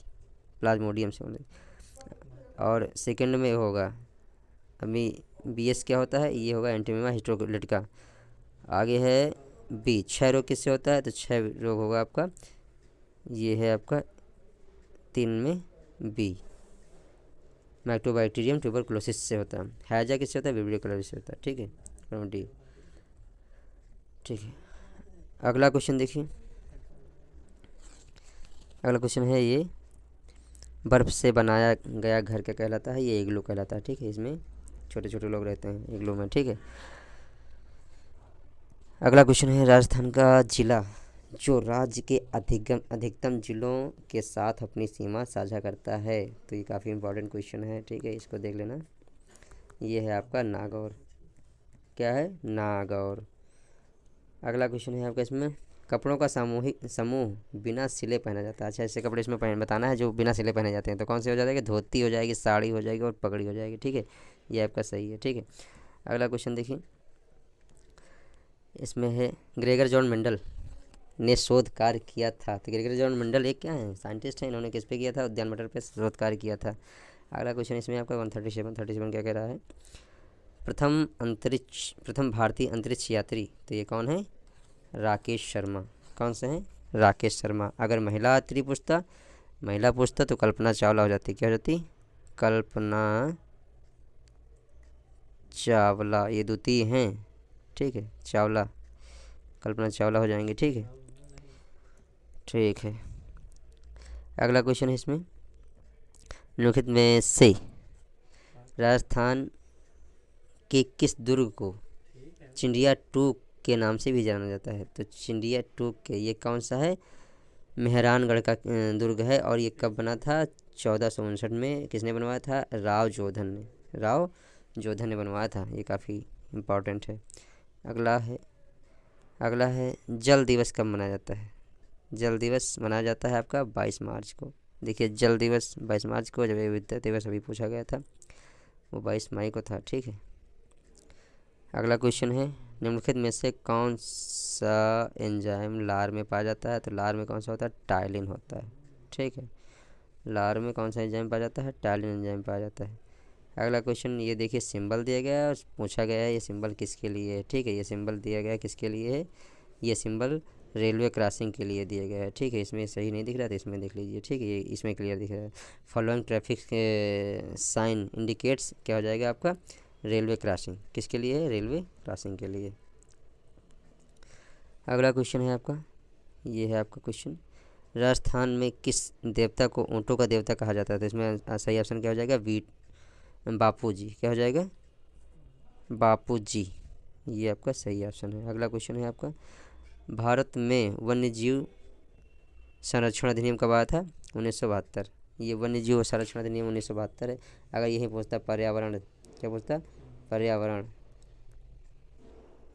S1: प्लाज्मोडियम से। और सेकंड में होगा अभी बीएस क्या होता है, ये होगा एंटीमिमा हिस्टोलिटिका। आगे है बी, 6 रोग किससे होता है। तो 6 रोग होगा आपका, ये है आपका 3 में बी, माइक्रोबैक्टीरियम ट्यूबरकुलोसिस से होता है। हैजा किससे होता है, विब्रियो क्लैरिस से होता है। ठीक है, डी। ठीक है, अगला क्वेश्चन देखिए। अगला क्वेश्चन है ये बर्फ़ से बनाया गया घर क्या कहलाता है, ये इग्लू कहलाता है। ठीक है, इसमें छोटे छोटे लोग रहते हैं इग्लू में। ठीक है, अगला क्वेश्चन है राजस्थान का जिला जो राज्य के अधिकतम जिलों के साथ अपनी सीमा साझा करता है। तो ये काफ़ी इंपॉर्टेंट क्वेश्चन है। ठीक है, इसको देख लेना। ये है आपका नागौर। क्या है, नागौर। अगला क्वेश्चन है आपका इसमें कपड़ों का सामूहिक समूह बिना सिले पहना जाता है। अच्छा, ऐसे कपड़े इसमें बताना है जो बिना सिले पहने जाते हैं। तो कौन से हो जाएगा? धोती हो जाएगी, साड़ी हो जाएगी और पगड़ी हो जाएगी। ठीक है, ये आपका सही है। ठीक है, अगला क्वेश्चन देखिए, इसमें है ग्रेगर जॉन मेंडल ने शोध कार्य किया था। तो ग्रेगर जॉन मेंडल एक क्या है? साइंटिस्ट हैं। इन्होंने किस पे किया था? उद्यान मटर पे शोध कार्य किया था। अगला क्वेश्चन इसमें आपका 137 क्या कह रहा है? प्रथम भारतीय अंतरिक्ष यात्री, तो ये कौन है? राकेश शर्मा। कौन से हैं? राकेश शर्मा। अगर महिला पूछता तो कल्पना चावला हो जाती। क्या हो जाती? कल्पना चावला। ये द्वितीय हैं। ठीक है, चावला, कल्पना चावला हो जाएंगे। ठीक है, ठीक है। अगला क्वेश्चन है इसमें, निम्नलिखित में से राजस्थान के किस दुर्ग को चिंडिया टूक के नाम से भी जाना जाता है? तो चिंडिया टूक के ये कौन सा है? मेहरानगढ़ का दुर्ग है। और ये कब बना था? 1459 में। किसने बनवाया था? राव जोधन ने बनवाया था। ये काफ़ी इम्पोर्टेंट है। अगला है जल दिवस कब मनाया जाता है? जल दिवस मनाया जाता है आपका 22 मार्च को। देखिए, जल दिवस 22 मार्च को, जब ये विद्या दिवस अभी पूछा गया था वो 22 मई को था। ठीक है, अगला क्वेश्चन है, निम्नलिखित में से कौन सा एंजाइम लार में पाया जाता है? तो लार में कौन सा होता है? टाइलिन होता है। ठीक है, लार में कौन सा एंजाइम पाया जाता है? टाइलिन एंजाइम पाया जाता है। अगला क्वेश्चन, ये देखिए सिंबल दिया गया है और पूछा गया है ये सिंबल किसके लिए है। ठीक है, ये सिंबल दिया गया है किसके लिए है? ये सिंबल रेलवे क्रॉसिंग के लिए दिया गया है। ठीक है, इसमें सही नहीं दिख रहा तो इसमें देख लीजिए। ठीक है, ये इसमें क्लियर दिख रहा है। फॉलोइंग ट्रैफिक साइन इंडिकेट्स, क्या हो जाएगा आपका? Railway crossing. किसके लिए है? रेलवे क्रॉसिंग के लिए। अगला क्वेश्चन है आपका, ये है आपका क्वेश्चन, राजस्थान में किस देवता को ऊँटों का देवता कहा जाता है? तो इसमें सही ऑप्शन क्या हो जाएगा? बापू जी। क्या हो जाएगा? बापू जी। ये आपका सही ऑप्शन है। अगला क्वेश्चन है आपका, भारत में वन्य जीव संरक्षण अधिनियम कब आया था? 1972। ये वन्य जीव संरक्षण अधिनियम 1972 है। अगर यही पूछता पर्यावरण, क्या पूछता? पर्यावरण,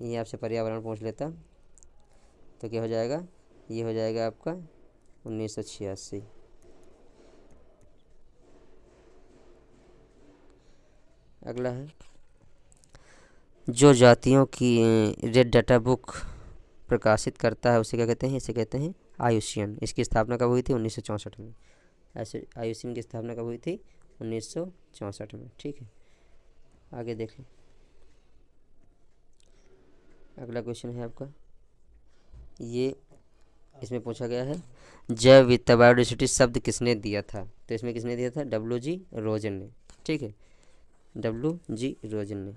S1: ये आपसे पर्यावरण पूछ लेता तो क्या हो जाएगा? ये हो जाएगा आपका 1986। अगला है, जो जातियों की रेड डाटा बुक प्रकाशित करता है उसे क्या कहते हैं? इसे कहते हैं आयुष्यन। इसकी स्थापना कब हुई थी? 1964 में। ऐसे आयुष्यन की स्थापना कब हुई थी? 1964 में। ठीक है, आगे देख लें। अगला क्वेश्चन है आपका, ये इसमें पूछा गया है, जैव विविधता बायोडाइवर्सिटी शब्द किसने दिया था? तो इसमें किसने दिया था? WG रोजन ने। ठीक है, WG रोजन ने।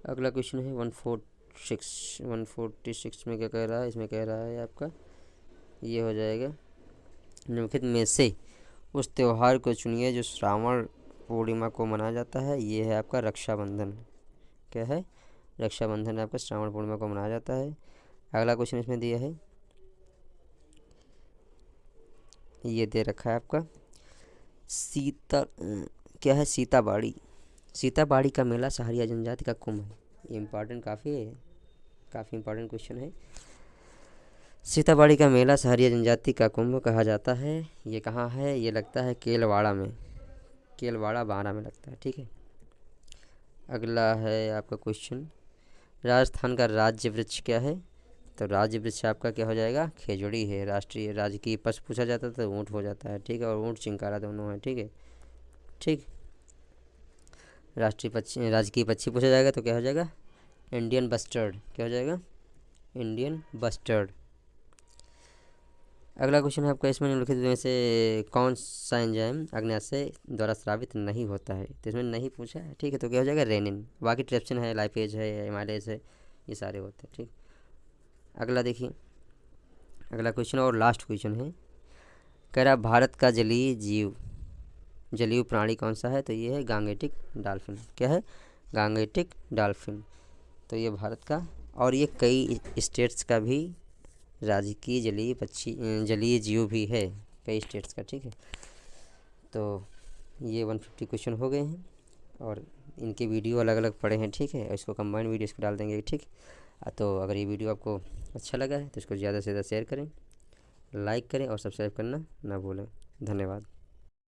S1: अगला क्वेश्चन है 146 में क्या कह रहा है? इसमें कह रहा है आपका, ये हो जाएगा, निम्नलिखित में से उस त्यौहार को चुनिए जो श्रावण पूर्णिमा को मनाया जाता है। ये है आपका रक्षाबंधन। क्या है? रक्षाबंधन आपका श्रावण पूर्णिमा को मनाया जाता है। अगला क्वेश्चन इसमें दिया है, ये दे रखा है आपका, क्या है? सीताबाड़ी का मेला सहारिया जनजाति का कुंभ है। ये इम्पॉर्टेंट काफ़ी इम्पॉर्टेंट क्वेश्चन है। सीताबाड़ी का मेला सहारिया जनजाति का कुंभ कहा जाता है। ये कहाँ है? ये लगता है केलवाड़ा में, केलवाड़ा बारा में लगता है। ठीक है, अगला है आपका क्वेश्चन, राजस्थान का राज्य वृक्ष क्या है? तो राज्य वृक्ष आपका क्या हो जाएगा? खेजड़ी है। राष्ट्रीय राजकीय पशु पूछा जाता है तो ऊँट हो जाता है। ठीक है, और ऊँट चिंकारा दोनों है। ठीक है, ठीक, राजकीय पक्षी पूछा जाएगा तो क्या हो जाएगा? Indian bustard. क्या हो जाएगा? Indian bustard. अगला क्वेश्चन है आपका, इसमें निम्नलिखित में से कौन सा एंजाइम अग्न्याशय द्वारा स्रावित नहीं होता है? तो इसमें नहीं पूछा है। ठीक है, तो क्या हो जाएगा? रेनिन। बाकी ट्रिप्सिन है, लाइपेज है, एमाइलेज है, ये सारे होते हैं। ठीक, अगला देखिए, अगला क्वेश्चन और लास्ट क्वेश्चन है, कह रहा भारत का जलीय प्राणी कौन सा है? तो ये है गांगेटिक डॉल्फिन। क्या है? गांगेटिक डॉल्फिन। तो ये भारत का और ये कई स्टेट्स का भी राजकीय जलीय जीव भी है, कई स्टेट्स का। ठीक है, तो ये 150 क्वेश्चन हो गए हैं। और इनके वीडियो अलग अलग पड़े हैं, ठीक है। और इसको कंबाइंड वीडियो इसको डाल देंगे, ठीक। तो अगर ये वीडियो आपको अच्छा लगा है तो इसको ज़्यादा से ज़्यादा शेयर करें, लाइक करें और सब्सक्राइब करना ना भूलें। धन्यवाद।